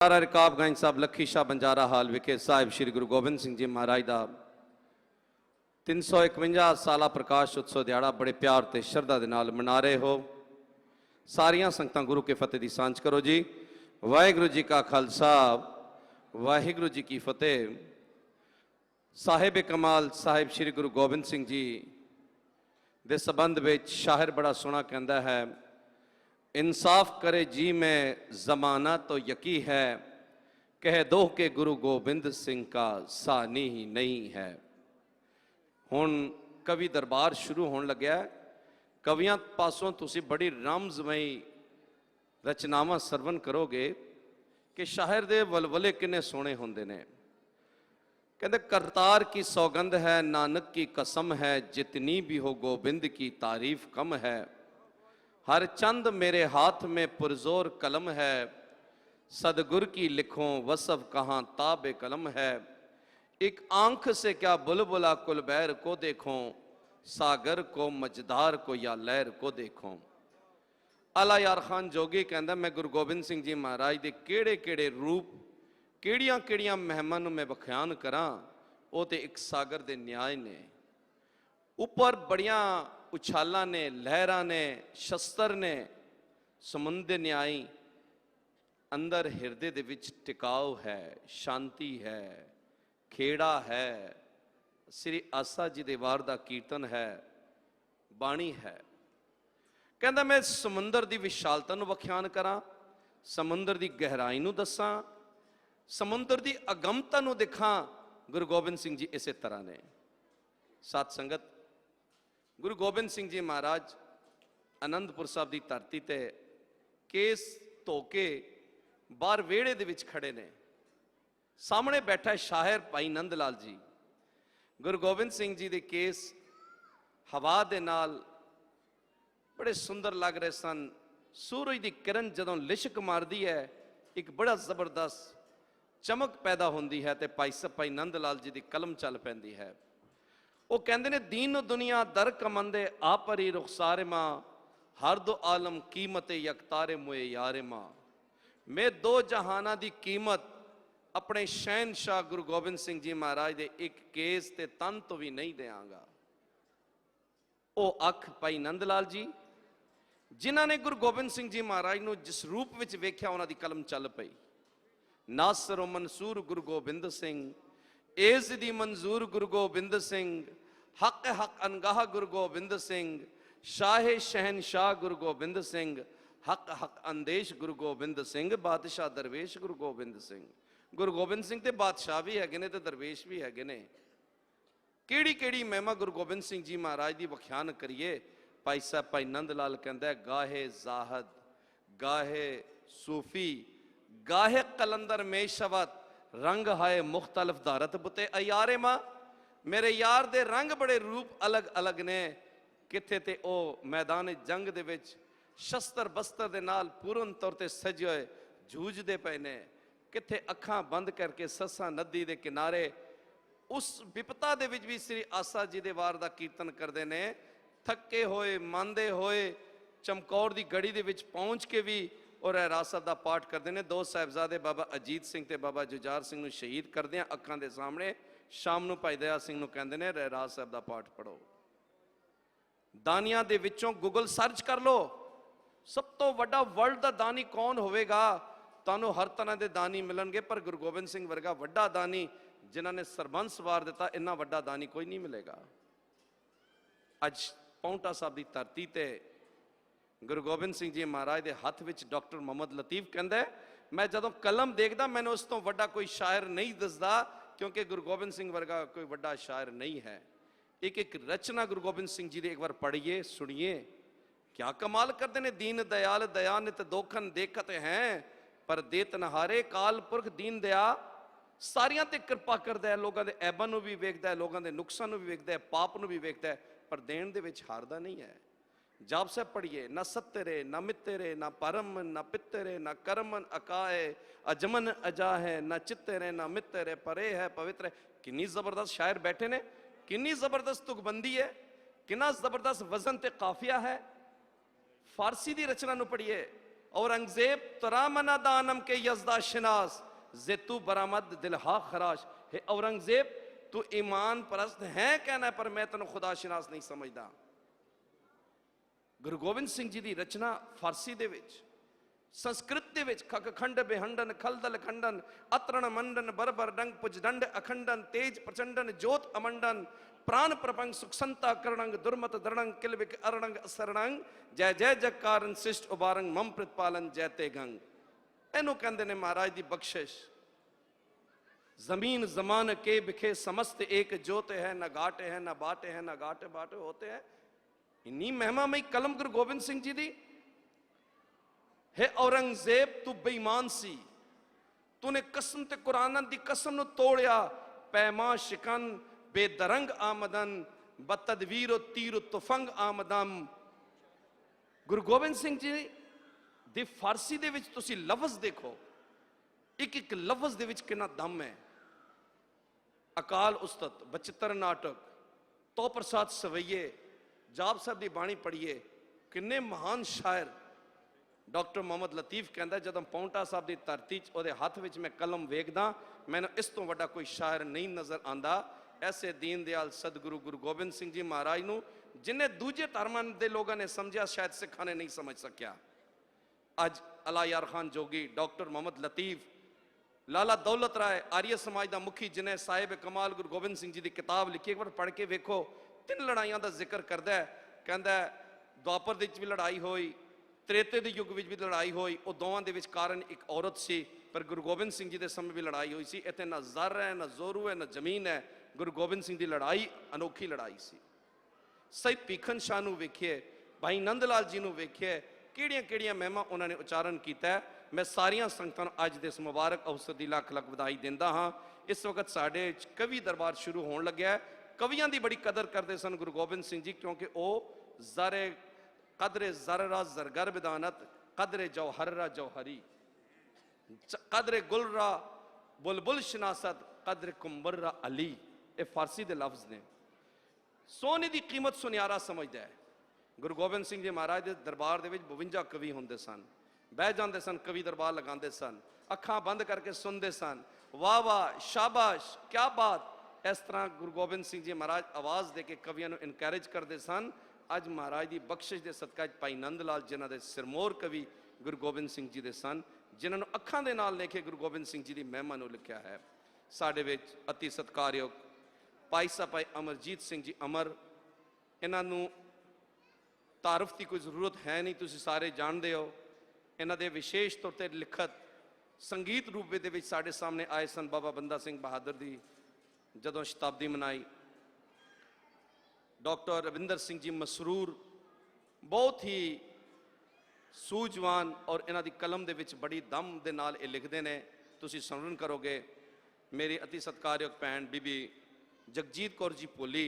रकाबगंज साहब लखी शाह बंजारा हाल विखे साहिब श्री गुरु गोबिंद सिंह जी महाराज का 351 साला प्रकाश उत्सव दिहाड़ा बड़े प्यार ते श्रद्धा दे नाल मना रहे हो। सारियां संगतां गुरु के फतेह की सांझ करो जी। वाहिगुरु जी का खालसा वाहिगुरु जी की फतेह। साहिब कमाल साहिब श्री गुरु गोबिंद सिंह जी दे संबंध विच शायर बड़ा सोहना कहता है, इंसाफ करे जी में जमाना तो यकी है, कह दो के गुरु गोबिंद सिंह का सानी ही नहीं है। हुण कवि दरबार शुरू होने लग्या। कवियां पासों तुसी बड़ी रमजमई रचनावां सरवण करोगे कि शायर दे वलवले किन्ने सोहणे हुंदे ने। कहते करतार की सौगंध है, नानक की कसम है, जितनी भी हो गोबिंद की तारीफ कम है। हर चंद मेरे हाथ में पुरजोर कलम है, सदगुर की लिखो वसफ कहाँ ताबे कलम है। एक आंख से क्या बुलबुला कुलबैर को देखो, सागर को मझधार को या लहर को देखो। आला यार खान जोगी कहता मैं गुरु गोबिंद सिंह जी महाराज के केड़े केड़े रूप केड़ियां केड़ियां महिमां नूं मैं बख्यान करा, वो तो एक सागर दे न्याय ने। ऊपर बड़ियां उछालां ने, लहरां ने, शस्त्र ने, समुद्र न्याय, अंदर हिरदे दे विच टिकाव है, शांति है, खेड़ा है, श्री आसा जी दे वार दा कीर्तन है, बाणी है। कहंदा मैं समुंदर दी विशालता नूं बख्यान करा, समुंदर दी गहराई नूं दसां, समुंदर दी अगमता नूं दिखां। गुरु गोबिंद सिंह जी इसे तरह ने। साथ संगत गुरु गोबिंद सिंह जी महाराज आनंदपुर साहब की धरती ते केस धो के बाहर वेड़े दे विच खड़े ने। सामने बैठा शायर भाई नंद लाल जी। गुरु गोबिंद सिंह जी दे केस हवा दे नाल बड़े सुंदर लग रहे सन। सूरज की किरण जदों लिशक मारदी है, एक बड़ा जबरदस्त चमक पैदा होंदी है, ते भाई नंद लाल जी की कलम चल पैंदी है। वो कहते ने दीन दुनिया दर कमंदे आपरी रुखसारे मां, हर दो आलम कीमत यकतारे मुए यारे मां। मैं दो जहाना दी कीमत अपने शहनशाह गुरु गोबिंद सिंह जी महाराज दे एक केस ते तन तो भी नहीं देंगा। वो अख भाई नंद लाल जी जिन्हां ने गुरु गोबिंद सिंह जी महाराज नूं जिस रूप विच वेख्या, उन्हां दी कलम चल पई। नासर मंसूर गुरु गोबिंद सिंह, एज दी मंजूर गुरु गोबिंद सिंह, हक हक अनगाह गुरु गोबिंद सिंह, शाहे शहनशाह गुरु गोबिंद सिंह, हक हक अंदेश गुरु गोबिंद सिंह, बादशाह दरवेश गुरु गोबिंद सिंह। गुरु गोबिंद सिंह ते बादशाह भी है ने, ते दरवेश भी है ने। केड़ी केड़ी महिमा गुरु गोबिंद सिंह जी महाराज की बख्यान करिए। भाई साहब भाई नंद लाल कहता है, गाहे जाहद, गाहे सूफी, गाहे कलंदर में शवत, रंग हाय मुख्तलिफ धारत बुते अयारे मां। मेरे यार दे रंग बड़े रूप अलग अलग ने। किथे ते ओ मैदान जंग दे विच शस्त्र बस्तर दे नाल पूर्ण तौर ते सजे होए जूझदे पे ने, किथे अखां बंद करके सस्सा नदी दे किनारे उस विपता दे विच भी श्री आसा जी दे वार दा कीर्तन करदे ने। थके होए मांदे होए चमकौर दी गड़ी दे विच पहुंच के भी और रहरास का पाठ करते हैं। दो साहिबजादे बाबा अजीत सिंह ते बाबा जुझार सिंह नूं शहीद करदे अखां दे सामने। शाम नूं भाई दया सिंह नूं कहंदे ने रहरास साहब का पाठ पढ़ो। दानियां दे विचों गूगल सर्च कर लो, सब तो वड्डा वर्ल्ड का दानी कौन होवेगा। तुहानूं हर तरह के दानी मिलणगे, पर गुरु गोबिंद सिंह वर्गा वड्डा दानी जिन्हां ने सरबंस वार दिता, इन्ना वड्डा दानी कोई नहीं मिलेगा। अज पौंटा साहब की धरती ते गुरु गोबिंद सिंह जी महाराज के हाथ में डॉक्टर मोहम्मद लतीफ कहता है, मैं जदों कलम देखदा मैंने उस तो वड्डा कोई शायर नहीं दसदा, क्योंकि गुरु गोबिंद सिंह वर्गा कोई वड्डा शायर नहीं है। एक एक रचना गुरु गोबिंद सिंह जी ने एक बार पढ़िए, सुनिए, क्या कमाल करते हैं। दीन दयाल दयानित दोखन देखते हैं, पर देत नहारे काल पुरख दीन दया। सारियां ते कृपा करता है, लोगों के ऐबां नूं भी वेखदा है, लोगों के नुकसां नूं भी वेखदा है, पाप नूं भी वेखदा है, पर देण दे विच हारदा नहीं है। जाप से पढ़िए, न सत्तरे न मित्तरे न परम न पित्तरे न कर्मन अकाए, अजमन अजा है न चित्तरे न मित्तरे, परे है पवित्र है। किन्नी जबरदस्त शायर बैठे ने, किन्नी जबरदस्त तुकबंदी है, कितना जबरदस्त वजन ते काफिया है। फारसी की रचना नूं पढ़िए, औरंगजेब तरा मना दानम के यजदा शिनास जेतु बरामद दिलहा खराश। हे औरंगजेब तू ईमान परस्त है कहना, पर मैं तेन खुदा शिनास नहीं समझदा। गुरु गोबिंद सिंह जी की रचना फारसी दे विच, संस्कृत दे विच खक खंड बेहंडन खलदल खंडन अतरण मंडन बरबर डंग पुजदंड अखंडन तेज प्रचंडन जोत अमंडन प्राण प्रपंग सुखसंता करणंग दुर्मत दरणंग किलबिक अरणंग असरणंग जय जय जगकारण शिष्ट उबारंग मम प्रतिपालन जयते गंग। इनू कहते ने महाराज की बख्शिश। जमीन जमान के बिखे समस्त एक जोत है, न घाटे है न बाटे है न घाटे बाटे होते हैं। इन्नी महिमा में कलम गुरु गोबिंद सिंह जी दी। हे औरंगजेब तू बेईमान सी, तूने कसम ते कुरान दी कसम नु तोड़िया। पैमा शिकन बेदरंग आमदन बतदवीर तीर तुफंग आमदम। गुरु गोबिंद सिंह जी दी फारसी दे विच तुसी लफ्ज देखो, एक एक लफ्ज दे विच कितना दम है। अकाल उस्तत, बचित्र नाटक, तो प्रसाद सवैये, जाप साहब की बाणी पढ़िए, किन्ने महान शायर। डॉक्टर मोहम्मद लतीफ कहता जब पौंटा साहब की धरती च हथ विच मैं कलम वेखदा, मैंने इस तो वड्डा कोई शायर नहीं नज़र आता। ऐसे दीन दयाल सदगुरु गुरु गोबिंद सिंह जी महाराज नूं जिन्हें दूजे धर्मां दे लोगों ने समझा, शायद सिखां ने नहीं समझ सकिया। अज अला यार खान जोगी, डॉक्टर मोहम्मद लतीफ, लाला दौलत राय आर्य समाज का मुखी, जिन्हें साहिब कमाल गुरु गोबिंद सिंह जी की किताब लिखी, एक बार पढ़ के वेखो। 3 लड़ाइयां का जिक्र करता है। कहता है द्वापर दे विच भी लड़ाई हुई, त्रेते के युग में भी लड़ाई हुई, वो दोवां दे विच कारण एक औरत सी। पर गुरु गोबिंद सिंह जी के समय भी लड़ाई हुई सी। इतने ना जर है ना जोरू है ना जमीन है। गुरु गोबिंद सिंह की लड़ाई अनोखी लड़ाई सी। सही भीखन शाह नूं वेखिए, भाई नंद लाल जी नूं वेखिए, किहड़ियां किहड़ियां महिमा उन्होंने उच्चारण किया है। मैं सारिया संगतां नूं अज दे इस मुबारक अवसर की लख लख बधाई दिंदा हाँ। इस वक्त साडे कवि दरबार शुरू होने लग्या है। कवियां की बड़ी कदर करते सन गुरु गोबिंद सिंह जी, क्योंकि वह ज़रे कदरे ज़ररा ज़रगर बिदानत कदरे जौहर्रा जौहरी कदरे गुलरा बुलबुल शनासत कदरे कुंबर्रा अली। ये फारसी के लफ्ज़ ने। सोने की कीमत सुनियारा समझदा है। गुरु गोबिंद सिंह जी महाराज के दरबार के 52 कवि होंदे सन। बह जाते सन, कवि दरबार लगाते सन, अखां बंद करके सुनते सन। वाह वाह शाबाश क्या बात। इस तरह गुरु गोबिंद सिंह जी महाराज आवाज़ दे के कवियों को इनकैरेज करते सन। अज महाराज की बख्शिश के सदका भाई नंद लाल जिन्हों के सिरमौर कवि गुरु गोबिंद सिंह जी के सन, जिन्होंने अखां दे नाल लेके गुरु गोबिंद सिंह जी की महिमा को लिखा है। साडे विच अति सत्कारयोग भाई साहब भाई अमरजीत सिंह जी अमर, इन्हों तारफ की कोई जरूरत है नहीं, तुसीं सारे जानते हो। इन्हों के विशेष तौर पर लिखत संगीत रूप के साढ़े सामने आए सन। बाबा बंदा सिंह बहादुर की जदों शताब्दी मनाई, डॉक्टर रविंदर सिंह जी मसरूर बहुत ही सूझवान और इन्हों की कलम के बड़ी दम के नाल ये लिखते हैं। तुसीं स्मरण करोगे मेरी अति सत्कारयोग भैन बीबी जगजीत कौर जी भोली,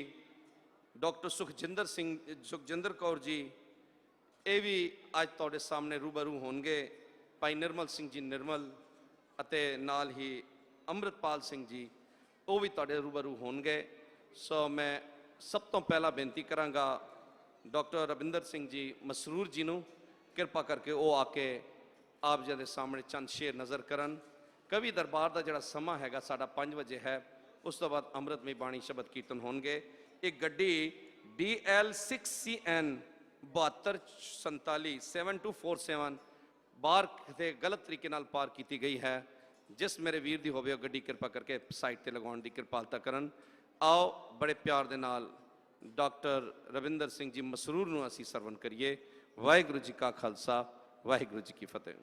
डॉक्टर सुखजिंदर कौर जी, ये भी अज तुहाडे सामने रूबरू होणगे। भाई निर्मल सिंह जी निर्मल अते नाल ही अमृतपाल सिंह जी, वो भी तुहाडे रूबरू होणगे। सो मैं सब तो पहला बेनती करांगा डॉक्टर रविंदर सिंह जी मसरूर जी नूं कृपा करके वो आके आप जी के सामने चंद शेर नज़र करन। कवि दरबार का जिहड़ा समा हैगा साडा 5 बजे है, उस तो बाद अमृतमई बाणी शबद कीर्तन होणगे। एक गड्डी DL 6CN 7247 7247 बाहर किते गलत तरीके नाल पार की गई है। जिस मेरे वीर दी होवे गड्डी कृपा करके साइड ते लगाउण दी कृपालता करन। आओ बड़े प्यार दे नाल डॉक्टर रविंदर सिंह जी मसरूर नूं असीं सरवण करिए। वाहिगुरू जी का खालसा वाहिगुरू जी की फतेह।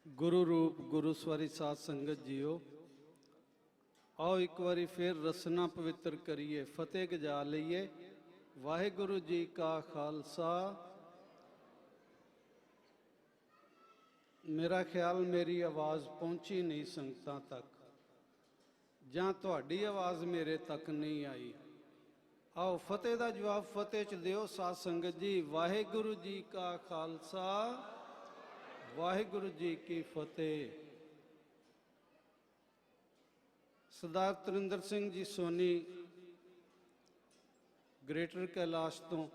गुरु रूप गुरु सवारी साध संगत जियो, आओ एक बारी फिर रसना पवित्र करिए, फतेह गजा लईए। वाहिगुरु जी का खालसा। मेरा ख्याल मेरी आवाज़ पहुंची नहीं संगतां तक, जां तुहाडी आवाज़ मेरे तक नहीं आई। आओ फतेह का जवाब फतेह च दिओ साध संगत जी। वाहिगुरु जी का खालसा ਵਾਹਿਗੁਰੂ ਜੀ ਕੀ ਫਤਿਹ। ਸਰਦਾਰ ਤਰਿੰਦਰ ਸਿੰਘ ਜੀ ਸੋਨੀ ਗ੍ਰੇਟਰ ਕੈਲਾਸ਼ ਤੋਂ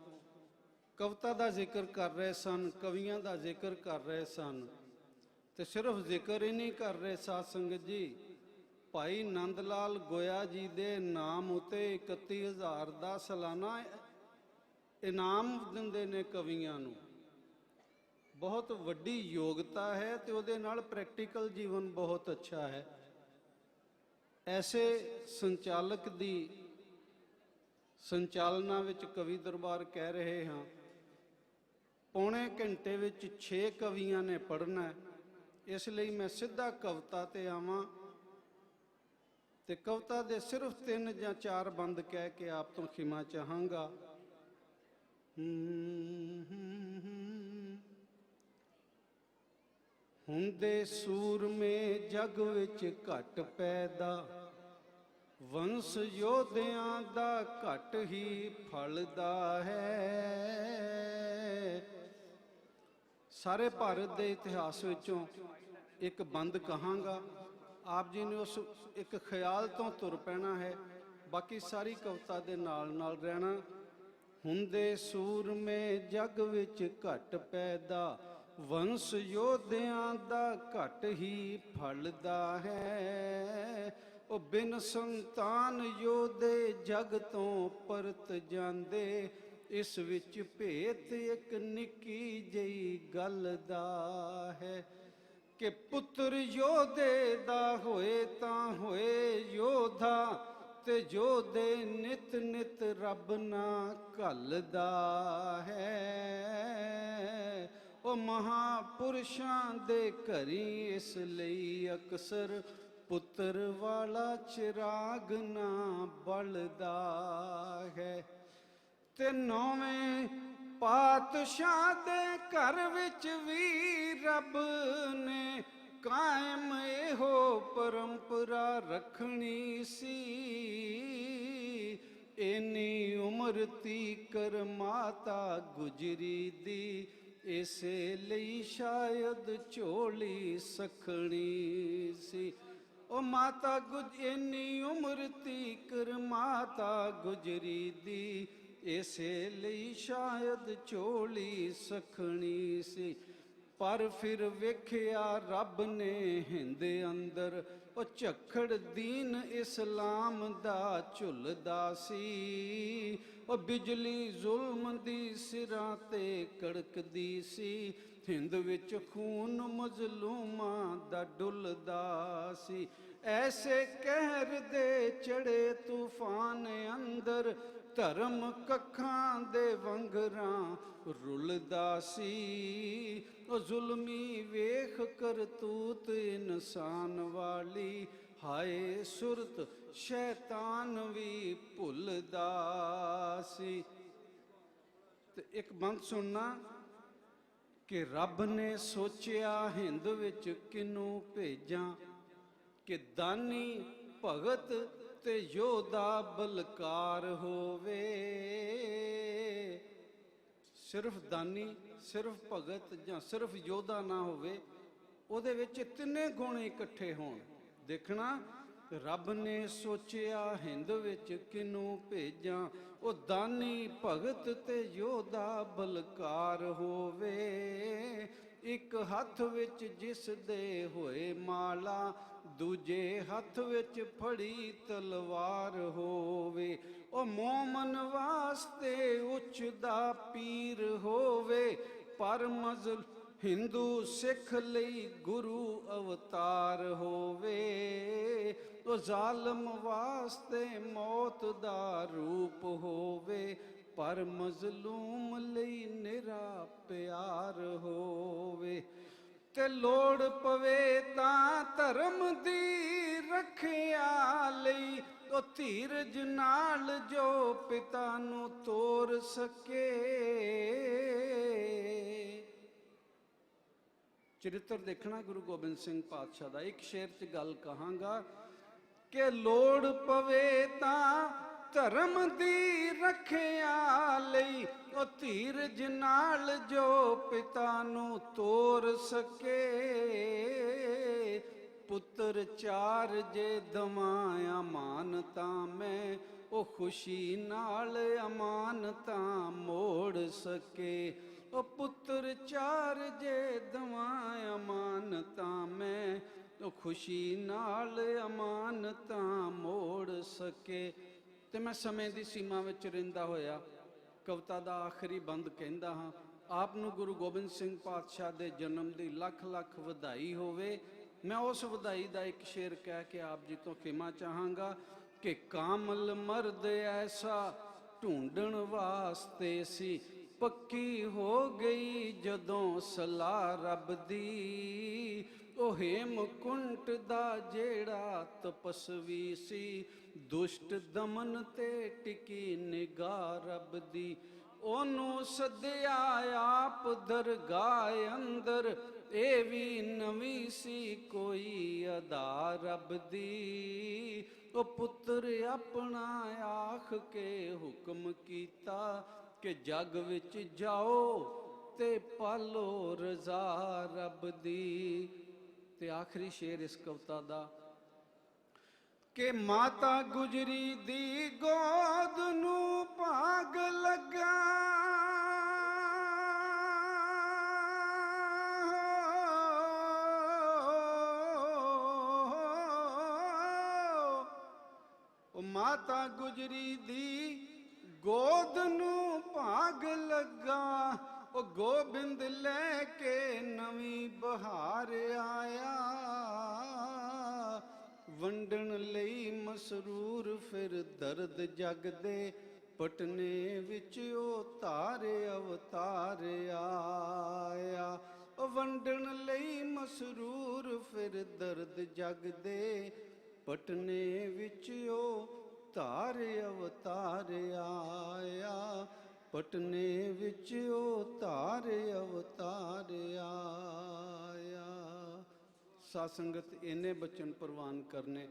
ਕਵਿਤਾ ਦਾ ਜ਼ਿਕਰ ਕਰ ਰਹੇ ਸਨ, ਕਵੀਆਂ ਦਾ ਜ਼ਿਕਰ ਕਰ ਰਹੇ ਸਨ, ਤੇ ਸਿਰਫ ਜ਼ਿਕਰ ਹੀ ਨਹੀਂ ਕਰ ਰਹੇ ਸਾਧ ਸੰਗਤ ਜੀ। ਭਾਈ ਨੰਦ ਲਾਲ ਗੋਇਆ ਜੀ ਦੇ ਨਾਮ ਉਤੇ 31,000 ਦਾ ਸਾਲਾਨਾ ਇਨਾਮ ਦਿੰਦੇ ਨੇ ਕਵੀਆਂ ਨੂੰ। ਬਹੁਤ ਵੱਡੀ ਯੋਗਤਾ ਹੈ ਤੇ ਉਹਦੇ ਨਾਲ ਪ੍ਰੈਕਟੀਕਲ ਜੀਵਨ ਬਹੁਤ ਅੱਛਾ ਹੈ। ਐਸੇ ਸੰਚਾਲਕ ਦੀ ਸੰਚਾਲਨਾ ਵਿੱਚ ਕਵੀ ਦਰਬਾਰ ਕਹਿ ਰਹੇ ਹਾਂ। ਪੌਣੇ ਘੰਟੇ ਵਿੱਚ 6 ਕਵੀਆਂ ਨੇ ਪੜ੍ਹਨਾ ਹੈ, ਇਸ ਲਈ ਮੈਂ ਸਿੱਧਾ ਕਵਿਤਾ ਤੇ ਆਵਾਂ ਤੇ ਕਵਿਤਾ ਦੇ ਸਿਰਫ 3 ਜਾਂ 4 ਬੰਦ ਕਹਿ ਕੇ ਆਪ ਤੋਂ ਖਿਮਾ ਚਾਹਾਂਗਾ। ਹੁੰਦੇ ਸੂਰਮੇ ਜਗ ਵਿੱਚ ਘਟ ਪੈਦਾ, ਵੰਸ ਯੋਧਿਆਂ ਦਾ ਘਟ ਹੀ ਫਲਦਾ ਹੈ। ਸਾਰੇ ਭਾਰਤ ਦੇ ਇਤਿਹਾਸ ਵਿੱਚੋਂ ਇੱਕ ਬੰਦ ਕਹਾਂਗਾ। ਆਪ ਜੀ ਨੇ ਉਸ ਇੱਕ ਖਿਆਲ ਤੋਂ ਤੁਰ ਪੈਣਾ ਹੈ, ਬਾਕੀ ਸਾਰੀ ਕਵਿਤਾ ਦੇ ਨਾਲ ਨਾਲ ਰਹਿਣਾ। ਹੁੰਦੇ ਸੂਰਮੇ ਜਗ ਵਿੱਚ ਘਟ ਪੈਦਾ, ਵੰਸ ਯੋਧਿਆਂ ਦਾ ਘਟ ਹੀ ਫਲਦਾ ਹੈ। ਉਹ ਬਿਨ ਸੰਤਾਨ ਯੋਧੇ ਜਗ ਤੋਂ ਪਰਤ ਜਾਂਦੇ, ਇਸ ਵਿੱਚ ਭੇਤ ਇੱਕ ਨਿੱਕੀ ਜਿਹੀ ਗੱਲ ਦਾ ਹੈ ਕਿ ਪੁੱਤਰ ਯੋਧੇ ਦਾ ਹੋਏ ਤਾਂ ਹੋਏ ਯੋਧਾ, ਤੇ ਯੋਧੇ ਨਿਤ ਨਿਤ ਰੱਬ ਨਾ ਘੱਲਦਾ ਹੈ। ਉਹ ਮਹਾਪੁਰਸ਼ਾਂ ਦੇ ਘਰੀ ਇਸ ਲਈ ਅਕਸਰ ਪੁੱਤਰ ਵਾਲਾ ਚਿਰਾਗ ਨਾ ਬਲਦਾ ਹੈ। ਤੇ 9ਵੇਂ ਪਾਤਸ਼ਾਹ ਦੇ ਘਰ ਵਿੱਚ ਵੀ ਰੱਬ ਨੇ ਕਾਇਮ ਇਹੋ ਪਰੰਪਰਾ ਰੱਖਣੀ ਸੀ। ਇੰਨੀ ਉਮਰ ਤੀਕਰ ਮਾਤਾ ਗੁਜਰੀ ਦੀ, ਇਸੇ ਲਈ ਸ਼ਾਇਦ ਝੋਲੀ ਸਖਣੀ ਸੀ। ਉਹ ਮਾਤਾ ਇੰਨੀ ਉਮਰ ਤੀਕਰ ਮਾਤਾ ਗੁਜਰੀ ਦੀ, ਇਸੇ ਲਈ ਸ਼ਾਇਦ ਝੋਲੀ ਸਖਣੀ ਸੀ। ਪਰ ਫਿਰ ਵੇਖਿਆ ਰੱਬ ਨੇ ਹਿੰਦ ਅੰਦਰ, ਉਹ ਝੱਖੜ ਦੀਨ ਇਸਲਾਮ ਦਾ ਝੁੱਲਦਾ ਸੀ। ਉਹ ਬਿਜਲੀ ਜ਼ੁਲਮ ਦੀ ਸਿਰਾਂ ਤੇ ਕੜਕਦੀ ਸੀ, ਹਿੰਦ ਵਿੱਚ ਖੂਨ ਮਜ਼ਲੂਮਾਂ ਦਾ ਡੁੱਲਦਾ ਸੀ। ਐਸੇ ਕਹਿਰ ਦੇ ਚੜੇ ਤੂਫਾਨ ਅੰਦਰ, ਧਰਮ ਕੱਖਾਂ ਦੇ ਵੰਗਰਾਂ ਰੁਲਦਾ ਸੀ। ਉਹ ਜ਼ੁਲਮੀ ਵੇਖ ਕਰਤੂਤ ਇਨਸਾਨ ਵਾਲੀ, ਹਾਏ ਸੁਰਤ ਸ਼ੈਤਾਨ ਵੀ ਭੁੱਲਦਾ ਸੀ। ਤੇ ਇੱਕ ਬੰਦ ਸੁਣਨਾ ਕਿ ਰੱਬ ਨੇ ਸੋਚਿਆ ਹਿੰਦ ਵਿੱਚ ਕਿਨੂੰ ਭੇਜਾਂ, ਕਿ ਦਾਨੀ ਭਗਤ ਤੇ ਯੋਧਾ ਬਲਕਾਰ ਹੋਵੇ। ਸਿਰਫ ਦਾਨੀ, ਸਿਰਫ ਭਗਤ ਜਾਂ ਸਿਰਫ ਯੋਧਾ ਨਾ ਹੋਵੇ, ਉਹਦੇ ਵਿੱਚ ਤਿੰਨੇ ਗੁਣ ਇਕੱਠੇ ਹੋਣ। ਦੇਖਣਾ, ਰੱਬ ਨੇ ਸੋਚਿਆ ਹਿੰਦ ਵਿੱਚ ਕਿਨੂੰ ਭੇਜਾਂ, ਉਹ ਦਾਨੀ ਭਗਤ ਤੇ ਯੋਧਾ ਬਲਕਾਰ ਹੋਵੇ। ਇੱਕ ਹੱਥ ਵਿੱਚ ਜਿਸ ਦੇ ਹੋਏ ਮਾਲਾ, ਦੂਜੇ ਹੱਥ ਵਿੱਚ ਫੜੀ ਤਲਵਾਰ ਹੋਵੇ। ਉਹ ਮੋਮਨ ਵਾਸਤੇ ਉੱਚ ਦਾ ਪੀਰ ਹੋਵੇ, ਪਰ ਮਜ਼ਲੂਮ ਹਿੰਦੂ ਸਿੱਖ ਲਈ ਗੁਰੂ ਅਵਤਾਰ ਹੋਵੇ। ਉਹ ਜ਼ਾਲਮ ਵਾਸਤੇ ਮੌਤ ਦਾ ਰੂਪ ਹੋਵੇ, ਪਰ ਮਜ਼ਲੂਮ ਲਈ ਨਿਰਾ ਪਿਆਰ ਹੋਵੇ। ਤੇ ਲੋੜ ਪਵੇ ਤਾਂ ਧਰਮ ਦੀ ਰੱਖਿਆ ਲਈ, ਉਹ ਧੀਰਜ ਨਾਲ ਜੋ ਪਿਤਾ ਨੂੰ ਤੋਰ ਸਕੇ। ਚਰਿੱਤਰ ਦੇਖਣਾ ਗੁਰੂ ਗੋਬਿੰਦ ਸਿੰਘ ਪਾਤਸ਼ਾਹ ਦਾ। ਇੱਕ ਸ਼ੇਰ 'ਚ ਗੱਲ ਕਹਾਂਗਾ ਕਿ ਲੋੜ ਪਵੇ ਤਾਂ ਧਰਮ ਦੀ ਰੱਖਿਆ ਲਈ ਉਹ ਧੀਰਜ ਨਾਲ ਜੋ ਪਿਤਾ ਨੂੰ ਤੋਰ ਸਕੇ। ਪੁੱਤਰ ਚਾਰ ਜੇ ਦਵਾਂ ਅਮਾਨਤਾ ਮੈਂ ਉਹ ਖੁਸ਼ੀ ਨਾਲ ਅਮਾਨਤਾ ਮੋੜ ਸਕੇ। ਉਹ ਪੁੱਤਰ ਚਾਰ ਜੇ ਦਵਾਂ ਅਮਾਨਤਾ ਮੈਂ ਉਹ ਖੁਸ਼ੀ ਨਾਲ ਅਮਾਨਤਾ ਮੋੜ ਸਕੇ। ਤੇ ਮੈਂ ਸਮੇਂ ਦੀ ਸੀਮਾ ਵਿੱਚ ਰਹਿੰਦਾ ਹੋਇਆ ਕਵਿਤਾ ਦਾ ਆਖਰੀ ਬੰਦ ਕਹਿੰਦਾ ਹਾਂ। ਆਪ ਨੂੰ ਗੁਰੂ ਗੋਬਿੰਦ ਸਿੰਘ ਪਾਤਸ਼ਾਹ ਦੇ ਜਨਮ ਦੀ ਲੱਖ ਲੱਖ ਵਧਾਈ ਹੋਵੇ। ਮੈਂ ਉਸ ਵਧਾਈ ਦਾ ਇੱਕ ਸ਼ੇਰ ਕਹਿ ਕੇ ਆਪ ਜੀ ਤੋਂ ਖਿਮਾ ਚਾਹਾਂਗਾ ਕਿ ਕਾਮਲ ਮਰਦ ਐਸਾ ਢੂੰਡਣ ਵਾਸਤੇ ਸੀ, ਪੱਕੀ ਹੋ ਗਈ ਜਦੋਂ ਸਲਾਹ ਰੱਬ ਦੀ। ਉਹ ਹੇਮਕੁੰਟ ਦਾ ਜਿਹੜਾ ਤਪਸਵੀ ਸੀ, ਦੁਸ਼ਟ ਦਮਨ ਤੇ ਟਿਕੀ ਨਿਗਾਹ ਰੱਬ ਦੀ। ਉਹਨੂੰ ਸੱਦਿਆ ਆਪ ਦਰਗਾਹ ਅੰਦਰ, ਇਹ ਵੀ ਨਵੀਂ ਸੀ ਕੋਈ ਅਦਾ ਰੱਬ ਦੀ। ਉਹ ਪੁੱਤਰ ਆਪਣਾ ਆਖ ਕੇ ਹੁਕਮ ਕੀਤਾ ਕਿ ਜਗ ਵਿੱਚ ਜਾਓ ਤੇ ਪਾਲੋ ਰਜ਼ਾ ਰੱਬ ਦੀ। ਤੇ ਆਖਰੀ ਸ਼ੇਰ ਇਸ ਕਵਿਤਾ ਦਾ ਕਿ ਮਾਤਾ ਗੁਜਰੀ ਦੀ ਗੋਦ ਨੂੰ ਭਾਗ ਲੱਗਾ, ਉਹ ਮਾਤਾ ਗੁਜਰੀ ਦੀ ਗੋਦ ਨੂੰ ਭਾਗ ਲੱਗਾ। ਉਹ ਗੋਬਿੰਦ ਲੈ ਕੇ ਨਵੀਂ ਬਹਾਰ ਆਇਆ, ਵੰਡਣ ਲਈ ਮਸਰੂਰ ਫਿਰ ਦਰਦ ਜਗ ਦੇ ਪਟਨੇ ਵਿੱਚ ਉਹ ਧਾਰ ਅਵਤਾਰ ਆਇਆ। ਉਹ ਵੰਡਣ ਲਈ ਮਸਰੂਰ ਫਿਰ ਦਰਦ ਜਗ ਦੇ ਪਟਨੇ ਵਿੱਚ ਉਹ ਧਾਰ ਅਵਤਾਰ ਆਇਆ। ਪਟਨੇ ਵਿੱਚ ਉਹ ਧਾਰ ਅਵਤਾਰ ਆਇਆ। ਸਾਧ ਸੰਗਤ ਇੰਨੇ ਬਚਨ ਪ੍ਰਵਾਨ ਕਰਨੇ,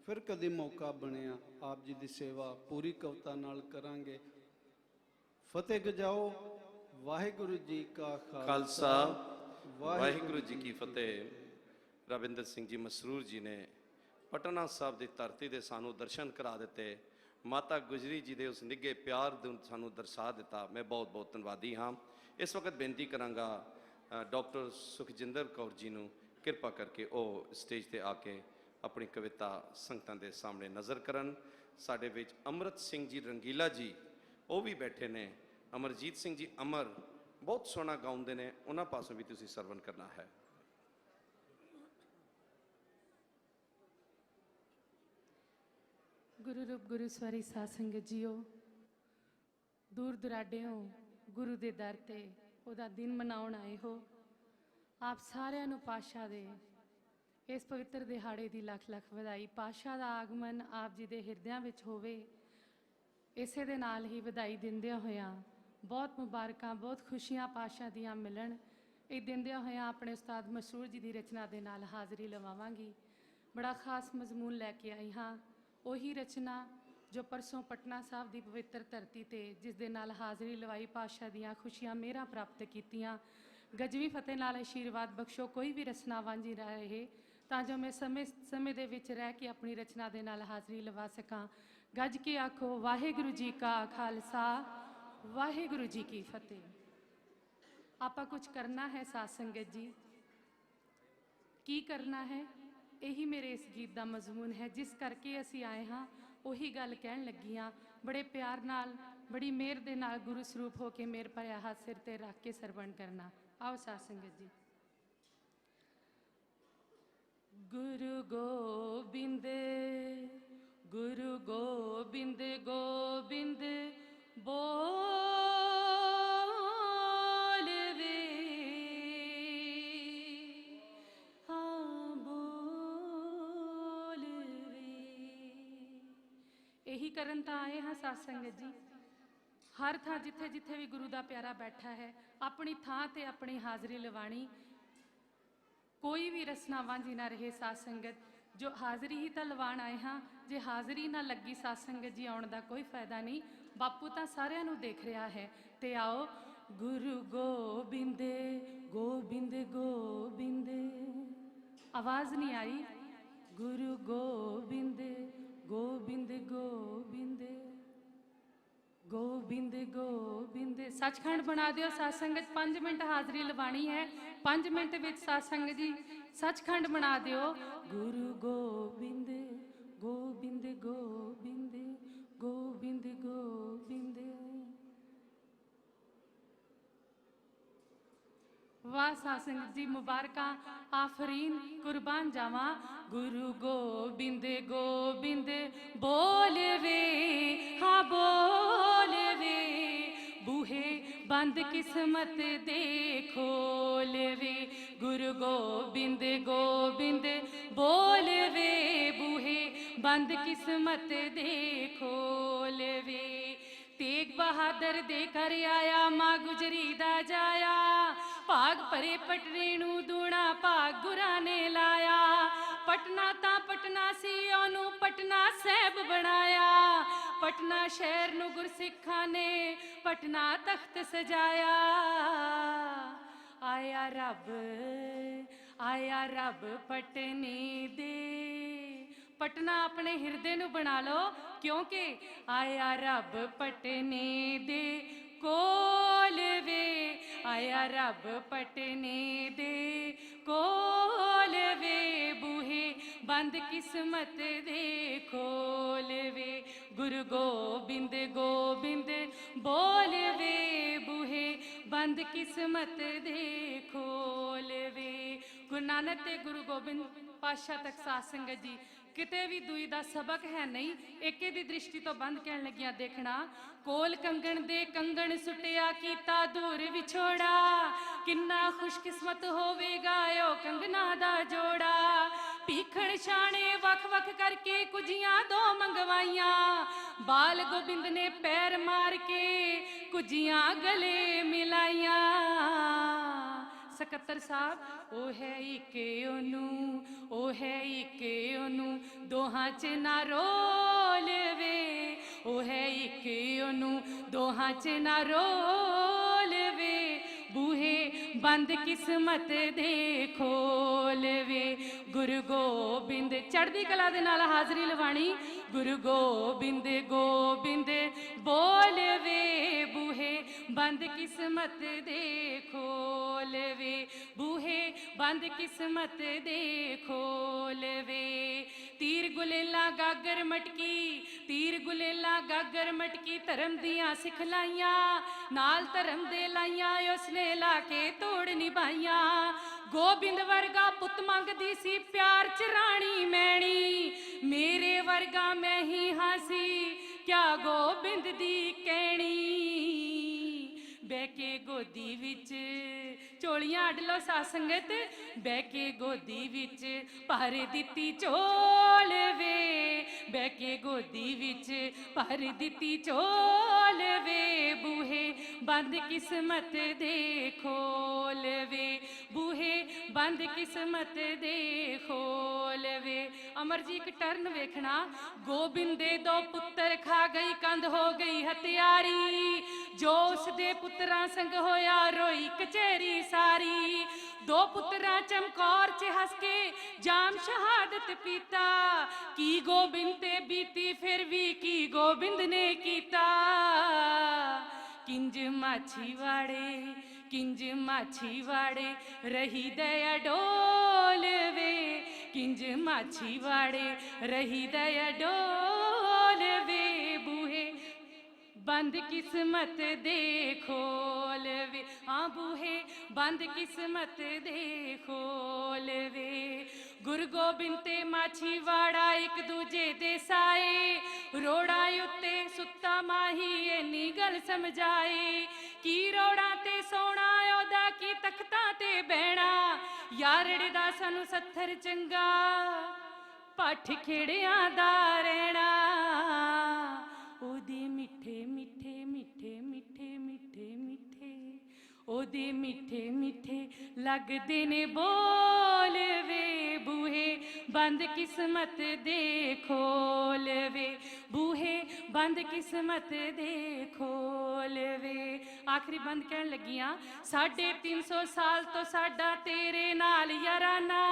ਫਿਰ ਕਦੇ ਮੌਕਾ ਬਣਿਆ ਆਪ ਜੀ ਦੀ ਸੇਵਾ ਪੂਰੀ ਕਵਿਤਾ ਨਾਲ ਕਰਾਂਗੇ। ਫਤਿਹ ਗਜਾਓ। ਵਾਹਿਗੁਰੂ ਜੀ ਕਾ ਖਾਲਸਾ, ਵਾਹਿਗੁਰੂ ਜੀ ਕੀ ਫਤਿਹ। ਰਵਿੰਦਰ ਸਿੰਘ ਜੀ ਮਸਰੂਰ ਜੀ ਨੇ ਪਟਨਾ ਸਾਹਿਬ ਦੀ ਧਰਤੀ ਦੇ ਸਾਨੂੰ ਦਰਸ਼ਨ ਕਰਾ ਦਿੱਤੇ। ਮਾਤਾ ਗੁਜਰੀ ਜੀ ਦੇ ਉਸ ਨਿੱਘੇ ਪਿਆਰ ਨੂੰ ਸਾਨੂੰ ਦਰਸਾ ਦਿੱਤਾ। ਮੈਂ ਬਹੁਤ ਬਹੁਤ ਧੰਨਵਾਦੀ ਹਾਂ। ਇਸ ਵਕਤ ਬੇਨਤੀ ਕਰਾਂਗਾ ਡਾਕਟਰ ਸੁਖਜਿੰਦਰ ਕੌਰ ਜੀ ਨੂੰ ਕਿਰਪਾ ਕਰਕੇ ਉਹ ਸਟੇਜ ਤੇ ਆ ਕੇ ਆਪਣੀ ਕਵਿਤਾ ਸੰਗਤਾਂ ਦੇ ਸਾਹਮਣੇ ਨਜ਼ਰ ਕਰਨ। ਸਾਡੇ ਵਿੱਚ ਅੰਮ੍ਰਿਤ ਸਿੰਘ ਜੀ ਰੰਗੀਲਾ ਜੀ ਉਹ ਵੀ ਬੈਠੇ ਨੇ। ਅਮਰਜੀਤ ਸਿੰਘ ਜੀ ਅਮਰ ਬਹੁਤ ਸੋਹਣਾ ਗਾਉਂਦੇ ਨੇ, ਉਹਨਾਂ ਪਾਸੋਂ ਵੀ ਤੁਸੀਂ ਸਰਵਣ ਕਰਨਾ ਹੈ। ਗੁਰੂ ਰੂਪ ਗੁਰੂ ਸਵਾਰੀ ਸਾਧ ਸੰਗਤ ਜੀਓ, ਦੂਰ ਦੁਰਾਡਿਓਂ ਗੁਰੂ ਦੇ ਦਰ ਤੇ ਉਹਦਾ ਦਿਨ ਮਨਾਉਣ ਆਏ ਹੋ। ਆਪ ਸਾਰਿਆਂ ਨੂੰ ਪਾਤਸ਼ਾਹ ਦੇ ਇਸ ਪਵਿੱਤਰ ਦਿਹਾੜੇ ਦੀ ਲੱਖ ਲੱਖ ਵਧਾਈ। ਪਾਤਸ਼ਾਹ ਦਾ ਆਗਮਨ ਆਪ ਜੀ ਦੇ ਹਿਰਦਿਆਂ ਵਿੱਚ ਹੋਵੇ, ਇਸੇ ਦੇ ਨਾਲ ਹੀ ਵਧਾਈ ਦਿੰਦਿਆਂ ਹੋਇਆਂ ਬਹੁਤ ਮੁਬਾਰਕਾਂ, ਬਹੁਤ ਖੁਸ਼ੀਆਂ ਪਾਤਸ਼ਾਹ ਦੀਆਂ ਮਿਲਣ। ਇਹ ਦਿੰਦਿਆਂ ਹੋਇਆਂ ਆਪਣੇ ਉਸਤਾਦ ਮਸਰੂਰ ਜੀ ਦੀ ਰਚਨਾ ਦੇ ਨਾਲ ਹਾਜ਼ਰੀ ਲਵਾਵਾਂਗੀ। ਬੜਾ ਖਾਸ ਮਜ਼ਮੂਨ ਲੈ ਕੇ ਆਈ ਹਾਂ, ਉਹੀ ਰਚਨਾ ਜੋ ਪਰਸੋਂ ਪਟਨਾ ਸਾਹਿਬ ਦੀ ਪਵਿੱਤਰ ਧਰਤੀ ਤੇ ਜਿਸ ਦੇ ਨਾਲ ਹਾਜ਼ਰੀ ਲਵਾਈ, ਪਾਤਸ਼ਾਹ ਦੀਆਂ ਖੁਸ਼ੀਆਂ ਮੇਰਾ ਪ੍ਰਾਪਤ ਕੀਤੀਆਂ। ਗਜਵੀ ਫਤਿਹ ਨਾਲ ਆਸ਼ੀਰਵਾਦ ਬਖਸ਼ੋ। ਕੋਈ ਵੀ ਰਚਨਾ ਵਾਂਝੀ ਨਾ ਰਹੇ ਤਾਂ ਜੋ ਮੈਂ ਸਮੇਂ ਦੇ ਵਿੱਚ ਰਹਿ ਕੇ ਆਪਣੀ ਰਚਨਾ ਦੇ ਨਾਲ ਹਾਜ਼ਰੀ ਲਵਾ ਸਕਾਂ। ਗੱਜ ਕੇ ਆਖੋ ਵਾਹਿਗੁਰੂ ਜੀ ਕਾ ਖਾਲਸਾ, ਵਾਹਿਗੁਰੂ ਜੀ ਕੀ ਫਤਿਹ। ਆਪਾਂ ਕੁਝ ਕਰਨਾ ਹੈ ਸਾਧ ਸੰਗਤ ਜੀ। ਕੀ ਕਰਨਾ ਹੈ? ਇਹੀ ਮੇਰੇ ਇਸ ਗੀਤ ਦਾ ਮਜ਼ਮੂਨ ਹੈ। ਜਿਸ ਕਰਕੇ ਅਸੀਂ ਆਏ ਹਾਂ ਉਹੀ ਗੱਲ ਕਹਿਣ ਲੱਗੀ ਹਾਂ। ਬੜੇ ਪਿਆਰ ਨਾਲ, ਬੜੀ ਮਿਹਰ ਦੇ ਨਾਲ ਗੁਰੂ ਸਰੂਪ ਹੋ ਕੇ ਮਿਹਰ ਭਰਿਆ ਹੱਥ ਸਿਰ ਤੇ ਰੱਖ ਕੇ ਸਰਵਣ ਕਰਨਾ। ਆਓ ਸਾਧ ਸੰਗਤ ਜੀ। ਗੁਰੂ ਗੋਬਿੰਦ ਗੁਰੂ ਗੋਬਿੰਦ ਗੋਬਿੰਦ ਬੋਲ ਵੇ, ਹਾਂ ਬੋਲ ਵੇ। ਇਹੀ ਕਰਨ ਤਾਂ ਆਏ ਹਾਂ ਸਾਧ ਸੰਗਤ ਜੀ। ਹਰ ਥਾਂ ਜਿੱਥੇ ਜਿੱਥੇ ਵੀ ਗੁਰੂ ਦਾ ਪਿਆਰਾ ਬੈਠਾ ਹੈ, ਆਪਣੀ ਥਾਂ ਤੇ ਆਪਣੀ ਹਾਜ਼ਰੀ ਲਵਾਣੀ। ਕੋਈ ਵੀ ਰਸਨਾ ਵਾਂਝੀ ਨਾ ਰਹੇ ਸਾਧ ਸੰਗਤ। ਜੋ ਹਾਜ਼ਰੀ ਹੀ ਤਾਂ ਲਵਾਉਣ ਆਏ ਹਾਂ, ਜੇ ਹਾਜ਼ਰੀ ਨਾ ਲੱਗੀ ਸਾਧ ਸੰਗਤ ਜੀ ਆਉਣ ਦਾ ਕੋਈ ਫਾਇਦਾ ਨਹੀਂ। ਬਾਪੂ ਤਾਂ ਸਾਰਿਆਂ ਨੂੰ ਦੇਖ ਰਿਹਾ ਹੈ। ਤੇ ਆਓ ਗੁਰੂ ਗੋਬਿੰਦ ਗੋਬਿੰਦ ਗੋਬਿੰਦ, ਆਵਾਜ਼ ਨਹੀਂ ਆਈ। ਗੁਰੂ ਗੋਬਿੰਦ ਗੋਬਿੰਦ ਗੋਬਿੰਦ ਗੋਬਿੰਦ ਗੋਬਿੰਦ। ਸੱਚਖੰਡ ਬਣਾ ਦਿਓ ਸਾਧ ਸੰਗਤ, 5 ਮਿੰਟ ਹਾਜ਼ਰੀ ਲਵਾਣੀ ਹੈ। 5 ਮਿੰਟ ਵਿੱਚ ਸਾਧ ਸੰਗਤ ਜੀ ਸੱਚਖੰਡ ਬਣਾ ਦਿਓ। ਗੁਰੂ ਗੋਬਿੰਦ ਗੋਬਿੰਦ ਗੋਬਿੰਦ ਗੋਬਿੰਦ ਗੋਬਿੰਦ। ਵਾਹ ਸਾਧ ਸੰਗਤ ਜੀ, ਮੁਬਾਰਕਾਂ, ਆਫਰੀਨ, ਕੁਰਬਾਨ ਜਾਵਾਂ। ਗੁਰੂ ਗੋਬਿੰਦ ਗੋਬਿੰਦ ਬੋਲ ਵੇ, ਹਾਂ ਬੋਲ ਵੇ, ਬੂਹੇ ਬੰਦ ਕਿਸਮਤ ਦੇ ਖੋਲ ਵੇ। ਗੁਰੂ ਗੋਬਿੰਦ ਗੋਬਿੰਦ ਬੋਲ ਵੇ, ਬੂਹੇ ਬੰਦ ਕਿਸਮਤ ਦੇ ਖੋਲ ਵੇ। ਤੇਗ ਬਹਾਦਰ ਦੇ ਘਰ ਆਇਆ, ਮਾਂ ਗੁਜਰੀ ਦਾ ਜਾਇਆ, ਭਾਗ ਭਰੇ ਪਟਨੇ ਨੂੰ ਦੂਣਾ ਭਾਗ ਗੁਰਾਂ ਨੇ ਲਾਇਆ। ਪਟਨਾ ਤਾਂ ਪਟਨਾ ਸੀ, ਉਹਨੂੰ ਪਟਨਾ ਸਾਹਿਬ ਬਣਾਇਆ। ਪਟਨਾ ਸ਼ਹਿਰ ਨੂੰ ਗੁਰਸਿੱਖਾਂ ਨੇ ਪਟਨਾ ਤਖਤ ਸਜਾਇਆ। ਆਇਆ ਰੱਬ ਪਟਨੇ ਦੇ, ਪਟਨਾ ਆਪਣੇ ਹਿਰਦੇ ਨੂੰ ਬਣਾ ਲਓ, ਕਿਉਂਕਿ ਆਇਆ ਰੱਬ ਪਟਨੇ ਦੇ ਕੋਲ ਵੇ। ਆਇਆ ਰੱਬ ਪਟਨੇ ਦੇ ਕੋਲ ਵੇ, ਬੂਹੇ ਬੰਦ ਕਿਸਮਤ ਦੇ ਖੋਲ ਵੇ। ਗੁਰੂ ਗੋਬਿੰਦ ਗੋਬਿੰਦ ਬੋਲ ਵੇ, ਬੂਹੇ ਬੰਦ ਕਿਸਮਤ ਦੇ ਖੋਲ ਵੇ। ਗੁਰੂ ਨਾਨਕ ਤੇ ਗੁਰੂ ਗੋਬਿੰਦ ਪਾਤਸ਼ਾਹ ਤੱਕ ਸਾਧ ਸੰਗਤ ਜੀ ਕਿਤੇ ਵੀ ਦੂਈ ਦਾ ਸਬਕ ਹੈ ਨਹੀਂ। ਏਕੇ ਦੀ ਦ੍ਰਿਸ਼ਟੀ ਤੋਂ ਬੰਦ ਕਹਿਣ ਲੱਗਿਆ ਦੇਖਣਾ। ਕੋਲ ਕੰਗਣ ਦੇ ਕੰਗਣ ਸੁੱਟਿਆ, ਕੀਤਾ ਦੂਰ ਵਿਛੋੜਾ, ਕਿੰਨਾ ਖੁਸ਼ਕਿਸਮਤ ਹੋਵੇਗਾ ਓ ਕੰਗਣਾ ਦਾ ਜੋੜਾ। ਭੀਖਣ ਛਾਣੇ ਵੱਖ ਵੱਖ ਕਰਕੇ ਕੁਜੀਆਂ 2 ਮੰਗਵਾਈਆਂ, ਬਾਲ ਗੋਬਿੰਦ ਨੇ ਪੈਰ ਮਾਰ ਕੇ ਕੁਜੀਆਂ ਗਲੇ ਮਿਲਾਈਆਂ। ਸਕੱਤਰ ਸਾਹਿਬ ਉਹ ਹੈ ਇੱਕ ਉਹਨੂੰ, ਉਹ ਹੈ ਇੱਕ ਉਹਨੂੰ, ਦੋਹਾਂ 'ਚ ਨਾ ਰੋਲ ਵੇ। ਉਹ ਹੈ ਇੱਕ ਉਹਨੂੰ, ਦੋਹਾਂ 'ਚ ਨਾ ਰੋਲ ਵੇ, ਬੂਹੇ ਬੰਦ ਕਿਸਮਤ ਦੇ ਖੋਲ ਵੇ। ਗੁਰੂ ਗੋਬਿੰਦ, ਚੜ੍ਹਦੀ ਕਲਾ ਦੇ ਨਾਲ ਹਾਜ਼ਰੀ ਲਵਾਣੀ। ਗੁਰੂ ਗੋਬਿੰਦ ਗੋਬਿੰਦ ਬੋਲ ਵੇ, ਬੂਹੇ ਬੰਦ ਕਿਸਮਤ ਦੇ ਖੋਲ ਵੇ, ਬੂਹੇ ਬੰਦ ਕਿਸਮਤ ਦੇ ਖੋਲ ਵੇ। ਤੀਰ ਗੁਲੇਲਾ ਗਾਗਰ ਮਟਕੀ, ਤੀਰ ਗੁਲੇਲਾ ਗਾਗਰ ਮਟਕੀ, ਧਰਮ ਦੀਆਂ ਸਿਖਲਾਈਆਂ ਨਾਲ ਧਰਮ ਦੇ ਲਾਈਆਂ, ਉਸਨੇ ਲਾ ਕੇ ਤੋੜ ਨਿਭਾਈਆਂ। ਗੋਬਿੰਦ ਵਰਗਾ ਪੁੱਤ ਮੰਗਦੀ ਸੀ ਪਿਆਰ ਚ ਰਾਣੀ ਮੈਣੀ, ਮੇਰੇ ਵਰਗਾ ਮੈਂ ਹੀ ਹਾਂ ਸੀ ਕਿਆ ਗੋਬਿੰਦ ਦੀ ਕਹਿਣੀ। ਬਹਿ ਕੇ ਗੋਦੀ ਵਿੱਚ ਝੋਲੀਆਂ ਅੱਡ ਲਓ ਸਾਧ ਸੰਗਤ, ਬਹਿ ਕੇ ਗੋਦੀ ਵਿੱਚ ਭਰ ਦਿੱਤੀ ਝੋਲ ਵੇ, ਬਹਿ ਕੇ ਗੋਦੀ ਵਿੱਚ ਭਰ ਦਿੱਤੀ ਝੋਲ ਵੇ, ਬੂਹੇ ਬੰਦ ਕਿਸਮਤ ਦੇ ਖੋਲ ਵੇ, ਬੂਹੇ ਬੰਦ ਕਿਸਮਤ ਦੇ ਖੋਲ ਵੇ। ਅਮਰ ਜੀ ਇੱਕ ਟਰਨ ਵੇਖਣਾ। ਗੋਬਿੰਦ ਦੇ 2 ਪੁੱਤਰ ਖਾ ਗਈ ਕੰਧ ਹੋ ਗਈ ਹਥਿਆਰੀ, ਜੋ ਉਸ ਦੇ ਪੁੱਤਰਾਂ ਸੰਗ ਹੋਇਆ ਰੋਈ ਕਚਹਿਰੀ ਸਾਰੀ। 2 ਪੁੱਤਰਾਂ ਚਮਕੌਰ ਚ ਹੱਸ ਕੇ ਜਾਮ ਸ਼ਹਾਦਤ ਪੀਤਾ, ਕੀ ਗੋਬਿੰਦ ਤੇ ਬੀਤੀ ਫਿਰ ਵੀ ਕੀ ਗੋਬਿੰਦ ਨੇ ਕੀਤਾ। ਕਿੰਜ ਮਾਛੀਵਾੜੇ, ਕਿੰਜ ਮਾਛੀਵਾੜੇ ਰਹੀ ਦਇਆ ਡੋਲ ਵੇ, ਕਿੰਜ ਮਾਛੀਵਾੜੇ ਰਹੀ ਦਇਆ ਡੋਲ ਵੇ, ਬੂਹੇ ਬੰਦ ਕਿਸਮਤ ਦੇ ਖੋਲ ਵੇ, ਹਾਂ ਬੂਹੇ ਬੰਦ ਕਿਸਮਤ ਦੇ ਖੋਲ ਵੇ। ਗੁਰੂ ਗੋਬਿੰਦ ਤੇ ਮਾਛੀਵਾੜਾ ਇੱਕ ਦੂਜੇ ਦੇ ਸਾਏ, ਰੋੜਾ ਉੱਤੇ ਸੁੱਤਾ ਮਾਹੀ ਇੰਨੀ ਗੱਲ ਸਮਝਾਈ, ਕੀ ਰੋੜਾਂ ਤੇ ਸੋਣਾ ਉਹਦਾ ਕੀ ਤਖਤਾਂ ਤੇ ਬਹਿਣਾ, ਯਾਰੜੇ ਦਾ ਸਾਨੂੰ ਸੱਥਰ ਚੰਗਾ ਪੱਠ ਖੇੜਿਆਂ ਦਾ ਰਹਿਣਾ। ਉਹਦੇ ਮਿੱਠੇ ਮਿੱਠੇ ਮਿੱਠੇ ਮਿੱਠੇ ਮਿੱਠੇ ਮਿੱਠੇ, ਉਹਦੇ ਮਿੱਠੇ ਮਿੱਠੇ ਲੱਗਦੇ ਨੇ ਬੋਲ ਵੇ, ਬੂਹੇ बंद किस्मत दे खोल वे, बूहे बंद किस्मत दे खोल वे। आखिरी बंद कहन लगियां, 350 साल तो साडा तेरे नाल याराना।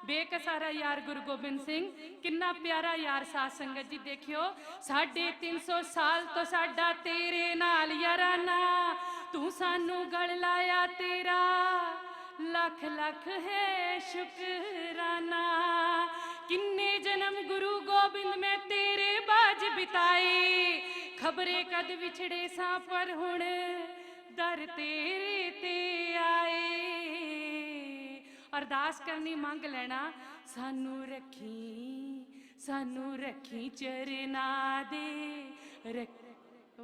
बेकसारा यार गुरु गोबिंद सिंह, किन्ना प्यारा यार। साध संगत जी देखियो, 350 साल तो साडा तेरे नाल याराना। तू सानू गल लाया तेरा लख लख है शुकराना। किन्ने जन्म गुरु गोबिंद में तेरे बाज बिताए, खबरे कद विछड़े सा पर हुण दर तेरे ते आए। अरदास करनी मंग लेना, सानू रखी चरना दे रख।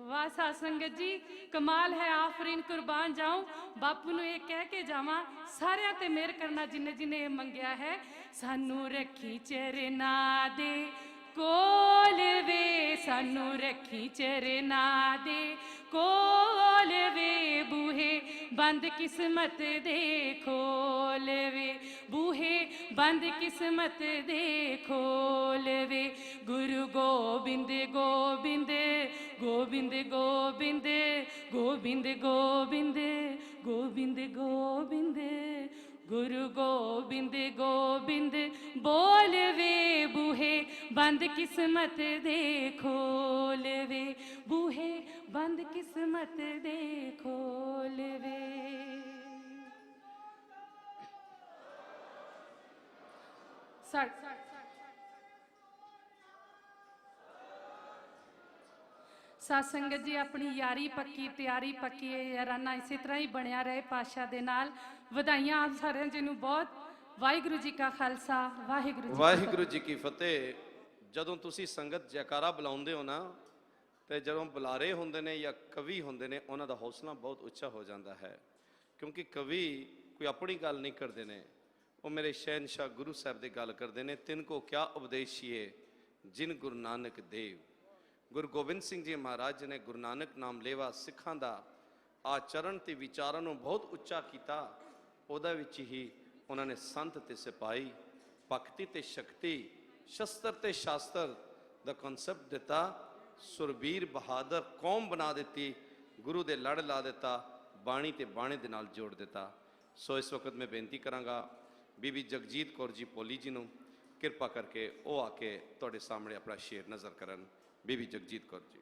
वाह साध संगत जी, कमाल है। आफरीन, कुर्बान जाऊं। बापू ਨੂੰ ਇਹ ਕਹਿ ਕੇ ਜਾਵਾਂ, ਸਾਰਿਆਂ ਤੇ ਮਿਹਰ ਕਰਨਾ ਜਿਨੇ ਜਿਨੇ ਇਹ ਮੰਗਿਆ ਹੈ। ਸਾਨੂੰ ਰੱਖੀ ਚਰਨਾ ਦੇ ਕੋਲ ਵੇ, ਸਾਨੂੰ ਰੱਖੀ ਚਰਨਾ ਦੇ ਕੋਲ ਵੇ। ਬੂਹੇ ਬੰਦ ਕਿਸਮਤ ਦੇ ਖੋਲ ਵੇ, ਬੂਹੇ ਬੰਦ ਕਿਸਮਤ ਦੇ ਖੋਲ ਵੇ। ਗੁਰੂ ਗੋਬਿੰਦ ਗੋਬਿੰਦ गोविंद गोविंद गोविंद गोविंद गोविंद गोविंद गुरु गोबिंद गोबिंद बोल वे। बूहे बंद किस्मत दे खोल वे, बूहे बंद किस्मत दे खोल वे। साध संगत जी, अपनी यारी पक्की, तैयारी पक्की है। याराना इसी तरह ही बनया रहे पातशाह दे नाल। ਵਧਾਈਆਂ आप सारे जी ਨੂੰ बहुत। वाहिगुरु जी का खालसा, वाहिगुरु जी की फतेह। ਜਦੋਂ ਤੁਸੀਂ ਸੰਗਤ ਜੈਕਾਰਾ ਬੁਲਾਉਂਦੇ ਹੋ ਨਾ, ਤੇ ਜਦੋਂ ਬੁਲਾਰੇ ਹੁੰਦੇ ਨੇ ਜਾਂ ਕਵੀ ਹੁੰਦੇ ਨੇ, ਉਹਨਾਂ ਦਾ ਹੌਸਲਾ ਬਹੁਤ ਉੱਚਾ ਹੋ ਜਾਂਦਾ ਹੈ। ਕਿਉਂਕਿ ਕਵੀ ਕੋਈ ਆਪਣੀ ਗੱਲ ਨਹੀਂ ਕਰਦੇ ਨੇ, ਉਹ ਮੇਰੇ ਸ਼ਹਿਨशाह ਗੁਰੂ ਸਾਹਿਬ ਦੀ ਗੱਲ ਕਰਦੇ ਨੇ। ਤਿਨ ਕੋ ਕਿਆ ਉਪਦੇਸ਼ੀਏ ਜਿਨ ਗੁਰੂ ਨਾਨਕ ਦੇਵ। ਗੁਰੂ ਗੋਬਿੰਦ ਸਿੰਘ ਜੀ ਮਹਾਰਾਜ ਨੇ ਗੁਰੂ ਨਾਨਕ ਨਾਮ ਲੇਵਾ ਸਿੱਖਾਂ ਦਾ ਆਚਰਣ ਤੇ ਵਿਚਾਰਾਂ ਨੂੰ ਬਹੁਤ ਉੱਚਾ ਕੀਤਾ। ਉਹਦੇ ਵਿੱਚ ਹੀ ਉਹਨਾਂ ਨੇ ਸੰਤ ਤੇ ਸਿਪਾਹੀ, ਭਗਤੀ ਤੇ ਸ਼ਕਤੀ, ਸ਼ਸਤਰ ਤੇ ਸ਼ਾਸਤਰ ਦਾ ਕਨਸੈਪਟ ਦਿੱਤਾ। ਸੁਰਬੀਰ ਬਹਾਦਰ ਕੌਮ ਬਣਾ ਦਿੱਤੀ, ਗੁਰੂ ਦੇ ਲੜ ਲਾ ਦਿੱਤਾ, ਬਾਣੀ ਤੇ ਬਾਣੇ ਦੇ ਨਾਲ ਜੋੜ ਦਿੱਤਾ। ਸੋ ਇਸ ਵਕਤ ਮੈਂ ਬੇਨਤੀ ਕਰਾਂਗਾ ਬੀਬੀ ਜਗਜੀਤ ਕੌਰ ਜੀ ਪੋਲੀ ਜੀ ਨੂੰ, ਕਿਰਪਾ ਕਰਕੇ ਉਹ ਆ ਕੇ ਤੁਹਾਡੇ ਸਾਹਮਣੇ ਆਪਣਾ ਸ਼ੇਰ ਨਜ਼ਰ ਕਰਨ। बीबी जगजीत कौर जी।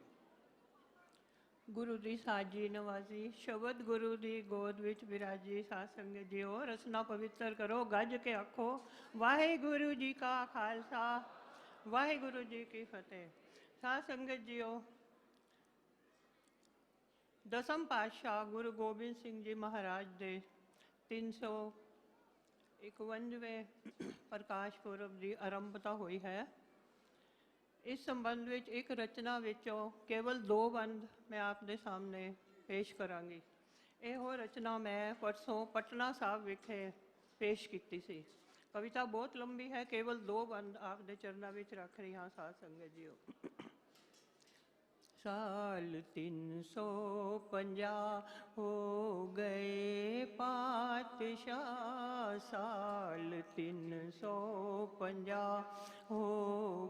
गुरु दी साजी नवाजी, शब्द गुरु दी गोद विच विराजी। साध संगत जीओ, रसना पवित्र करो, गज के आखो वाहिगुरु जी का खालसा, वाहिगुरु जी की फतेह। साध संगत जीओ, दसम पातशाह गुरु गोबिंद सिंह जी महाराज दे 351वें प्रकाश पुरब की आरंभता हुई है। इस संबंध में एक रचना विचों केवल 2 बंद मैं आपके सामने पेश करांगी। यह रचना मैं परसों पटना साहब विखे पेश की सी। कविता बहुत लंबी है, केवल 2 बंद आपके चरणों में रख रही हाँ। साध संगत जीओ, साल 350 हो गए पातशाह, साल 350 हो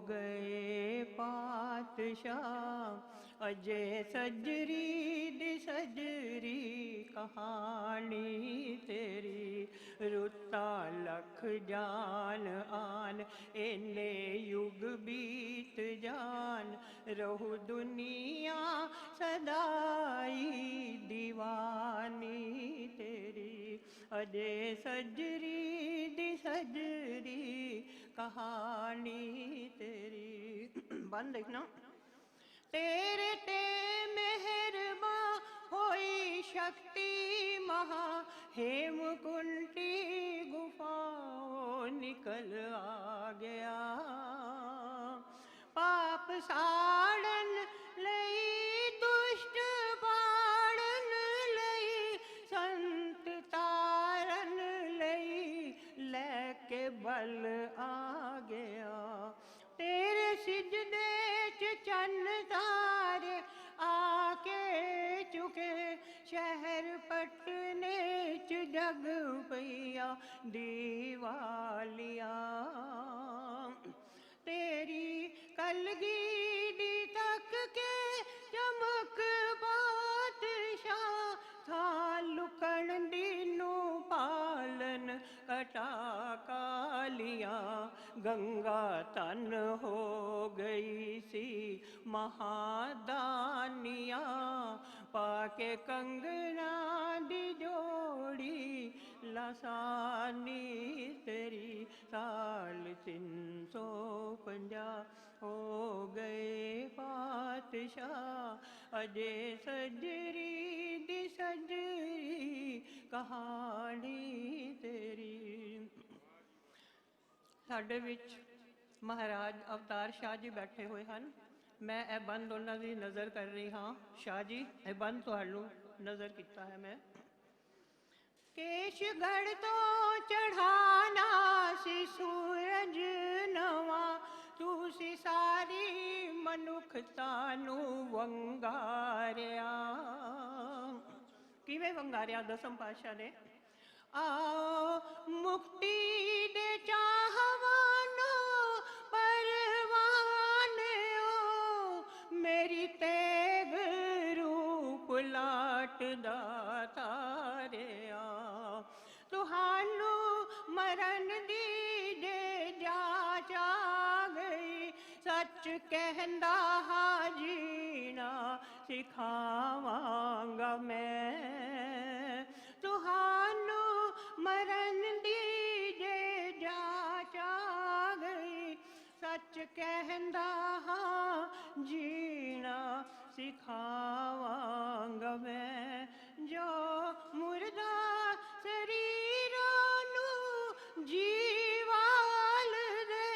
गए पातशाह। अजय सजरी दी सजरी कहानी तेरी, रुता लख जान आन इन्ने युग बीत जान। रहु दुनिया सदाई दीवानी तेरी, अजय सजरी दी सजरी कहानी तेरी। बंद देखना। तेरे ते मेहरबा होई शक्ति महा, हेमकुंटी गुफाओं निकल आ गया। पाप साड़न लई दुष्ट बाड़न लई, संत तारन लई लेके बल आ गया। तेरे सिजदे च चन्न तारे आके चुके, शहर पटने च जग पईया दीवालिया। गंगा तन हो गई सी महादानिया, पाके कंगना दी जोड़ी लासानी तेरी साल 350 हो गए पातशाह, अजे सजरी दी सजरी कहानी तेरी। ਸਾਡੇ ਵਿੱਚ ਮਹਾਰਾਜ ਅਵਤਾਰ ਸ਼ਾਹ ਜੀ ਬੈਠੇ ਹੋਏ ਹਨ। ਮੈਂ ਇਹ ਬੰਦ ਉਹਨਾਂ ਦੀ ਨਜ਼ਰ ਕਰ ਰਹੀ ਹਾਂ। ਸ਼ਾਹ ਜੀ, ਇਹ ਬੰਦ ਤੁਹਾਨੂੰ ਨਜ਼ਰ ਕੀਤਾ ਹੈ ਮੈਂ। ਕੇਸ਼ਗੜ੍ਹ ਤੋਂ ਚੜ੍ਹਾਣਾ ਸੀ ਸੂਰਜ ਨਵਾਂ, ਤੁਸੀਂ ਸਾਰੀ ਮਨੁੱਖਤਾ ਨੂੰ ਵੰਗਾਰਿਆ। ਕਿਵੇਂ ਵੰਗਾਰਿਆ ਦਸਮ ਪਾਤਸ਼ਾਹ ਨੇ? आओ मुक्ति दे चाहवानो परवाने ओ, मेरी तेग रूप लाटदा तारिया। तुहानू मरण दी जे जाच आ गई, सच कहंदा हां जीना सिखावांगा मैं। तुहानू मरण दी जे जाच आ गई, सच कहंदा हां जीना सिखावांगा मैं। जो मुर्दा शरीरों नू जीवाल दे,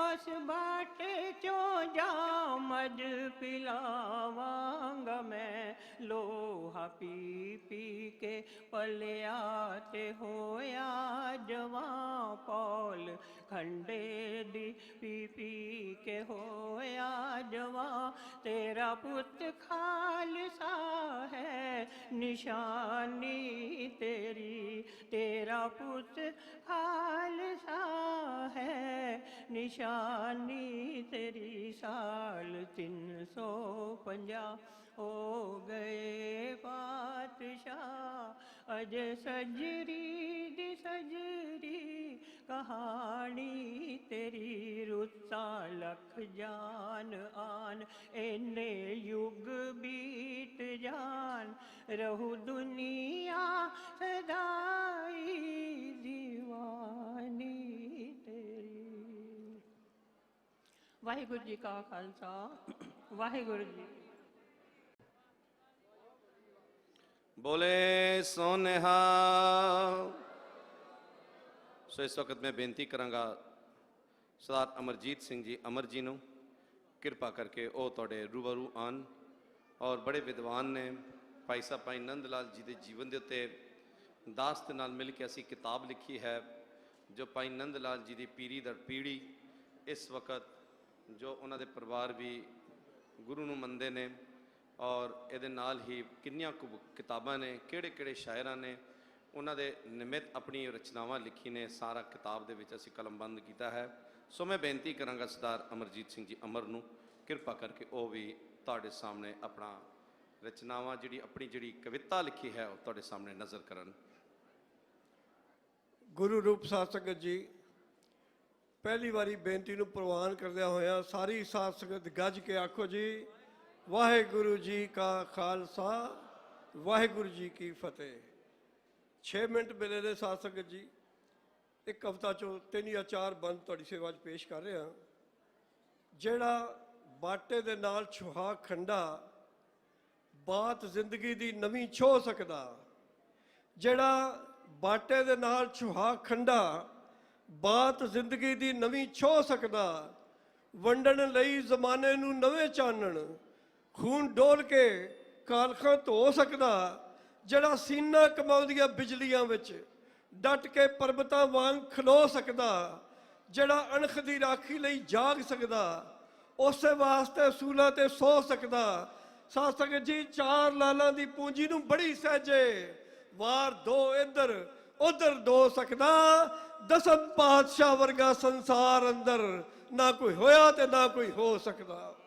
उस बाटे चों जामद पिलावांगा मैं। लोहा पी पी के पलिया ते होया जवां, पौल खंडे दी पी पी के होया जवां। तेरा पुत खालसा है निशानी तेरी, तेरा पुत खालसा है निशानी तेरी। साल 350 हो गए पातशाह, अजे सजरी दी सजरी कहानी तेरी। रुत्ता लख जान आन इन्ने युग बीत जान, रहू दुनिया सदाई दीवानी तेरी। वाहिगुरु जी का खालसा, वाहिगुरु जी। बोले सोनेहा। सो इस वक्त मैं बेनती करांगा सरदार अमरजीत सिंह जी अमर जी ਨੂੰ ਕਿਰਪਾ ਕਰਕੇ ਉਹ ਤੁਹਾਡੇ ਰੂਬਰੂ ਆਨ। ਔਰ ਬੜੇ ਵਿਦਵਾਨ ਨੇ ਭਾਈ ਸਾਹਿਬ ਭਾਈ ਨੰਦ ਲਾਲ ਜੀ ਦੇ ਜੀਵਨ ਦੇ ਉੱਤੇ ਦਾਸ ਦੇ ਨਾਲ ਮਿਲ ਕੇ ਅਸੀਂ ਕਿਤਾਬ ਲਿਖੀ ਹੈ, ਜੋ ਭਾਈ ਨੰਦ ਲਾਲ ਜੀ ਦੀ ਪੀੜੀ ਦਰ ਪੀੜੀ ਇਸ ਵਕਤ ਜੋ ਉਹਨਾਂ ਦੇ ਪਰਿਵਾਰ ਵੀ ਗੁਰੂ ਨੂੰ ਮੰਨਦੇ ਨੇ। ਔਰ ਇਹਦੇ ਨਾਲ ਹੀ ਕਿੰਨੀਆਂ ਕੁ ਕਿਤਾਬਾਂ ਨੇ, ਕਿਹੜੇ ਕਿਹੜੇ ਸ਼ਾਇਰਾਂ ਨੇ ਉਹਨਾਂ ਦੇ ਨਿਮਿਤ ਆਪਣੀ ਰਚਨਾਵਾਂ ਲਿਖੀ ਨੇ, ਸਾਰਾ ਕਿਤਾਬ ਦੇ ਵਿੱਚ ਅਸੀਂ ਕਲਮਬੰਦ ਕੀਤਾ ਹੈ। ਸੋ ਮੈਂ ਬੇਨਤੀ ਕਰਾਂਗਾ ਸਰਦਾਰ ਅਮਰਜੀਤ ਸਿੰਘ ਜੀ ਅਮਰ ਨੂੰ ਕਿਰਪਾ ਕਰਕੇ ਉਹ ਵੀ ਤੁਹਾਡੇ ਸਾਹਮਣੇ ਆਪਣਾ ਰਚਨਾਵਾਂ ਆਪਣੀ ਜਿਹੜੀ ਕਵਿਤਾ ਲਿਖੀ ਹੈ ਉਹ ਤੁਹਾਡੇ ਸਾਹਮਣੇ ਨਜ਼ਰ ਕਰਨ। ਗੁਰੂ ਰੂਪ ਸਾਧ ਸੰਗਤ ਜੀ, ਪਹਿਲੀ ਵਾਰੀ ਬੇਨਤੀ ਨੂੰ ਪ੍ਰਵਾਨ ਕਰਦਿਆਂ ਹੋਇਆ ਸਾਰੀ ਸਾਧ ਸੰਗਤ ਗੱਜ ਕੇ ਆਖੋ ਜੀ, ਵਾਹਿਗੁਰੂ ਜੀ ਕਾ ਖਾਲਸਾ, ਵਾਹਿਗੁਰੂ ਜੀ ਕੀ ਫਤਿਹ। 6 ਮਿੰਟ ਮਿਲੇ ਨੇ ਸਾਧ ਸੰਗਤ ਜੀ। ਇੱਕ ਕਵਿਤਾ ਚੋਂ 3 ਜਾਂ 4 ਬੰਦ ਤੁਹਾਡੀ ਸੇਵਾ 'ਚ ਪੇਸ਼ ਕਰ ਰਿਹਾ। ਜਿਹੜਾ ਬਾਟੇ ਦੇ ਨਾਲ ਛੁਹਾ ਖੰਡਾ, ਬਾਤ ਜ਼ਿੰਦਗੀ ਦੀ ਨਵੀਂ ਛੋਹ ਸਕਦਾ। ਜਿਹੜਾ ਬਾਟੇ ਦੇ ਨਾਲ ਛੁਹਾ ਖੰਡਾ, ਬਾਤ ਜ਼ਿੰਦਗੀ ਦੀ ਨਵੀਂ ਛੋਹ ਸਕਦਾ। ਵੰਡਣ ਲਈ ਜ਼ਮਾਨੇ ਨੂੰ ਨਵੇਂ ਚਾਨਣ, ਖੂਨ ਡੋਲ ਕੇ ਕਾਲਖਾਂ ਧੋ ਸਕਦਾ। ਜਿਹੜਾ ਸੀਨਾ ਕਮਾਉਂਦੀਆਂ ਬਿਜਲੀਆਂ ਵਿੱਚ ਡਟ ਕੇ ਪਰਬਤਾਂ ਵਾਂਗ ਖਲੋ ਸਕਦਾ। ਜਿਹੜਾ ਅਣਖ ਦੀ ਰਾਖੀ ਲਈ ਜਾਗ ਸਕਦਾ, ਉਸੇ ਵਾਸਤੇ ਅਸੂਲਾਂ ਤੇ ਸੋ ਸਕਦਾ। ਸਾਧ ਸੰਗਤ ਜੀ, 4 ਲਾਲਾਂ ਦੀ ਪੂੰਜੀ ਨੂੰ ਬੜੀ ਸਹਿਜੇ ਵਾਰ 2 ਇੱਧਰ ਉਧਰ ਦੋ ਸਕਦਾ। ਦਸਮ ਪਾਤਸ਼ਾਹ ਵਰਗਾ ਸੰਸਾਰ ਅੰਦਰ ਨਾ ਕੋਈ ਹੋਇਆ ਤੇ ਨਾ ਕੋਈ ਹੋ ਸਕਦਾ।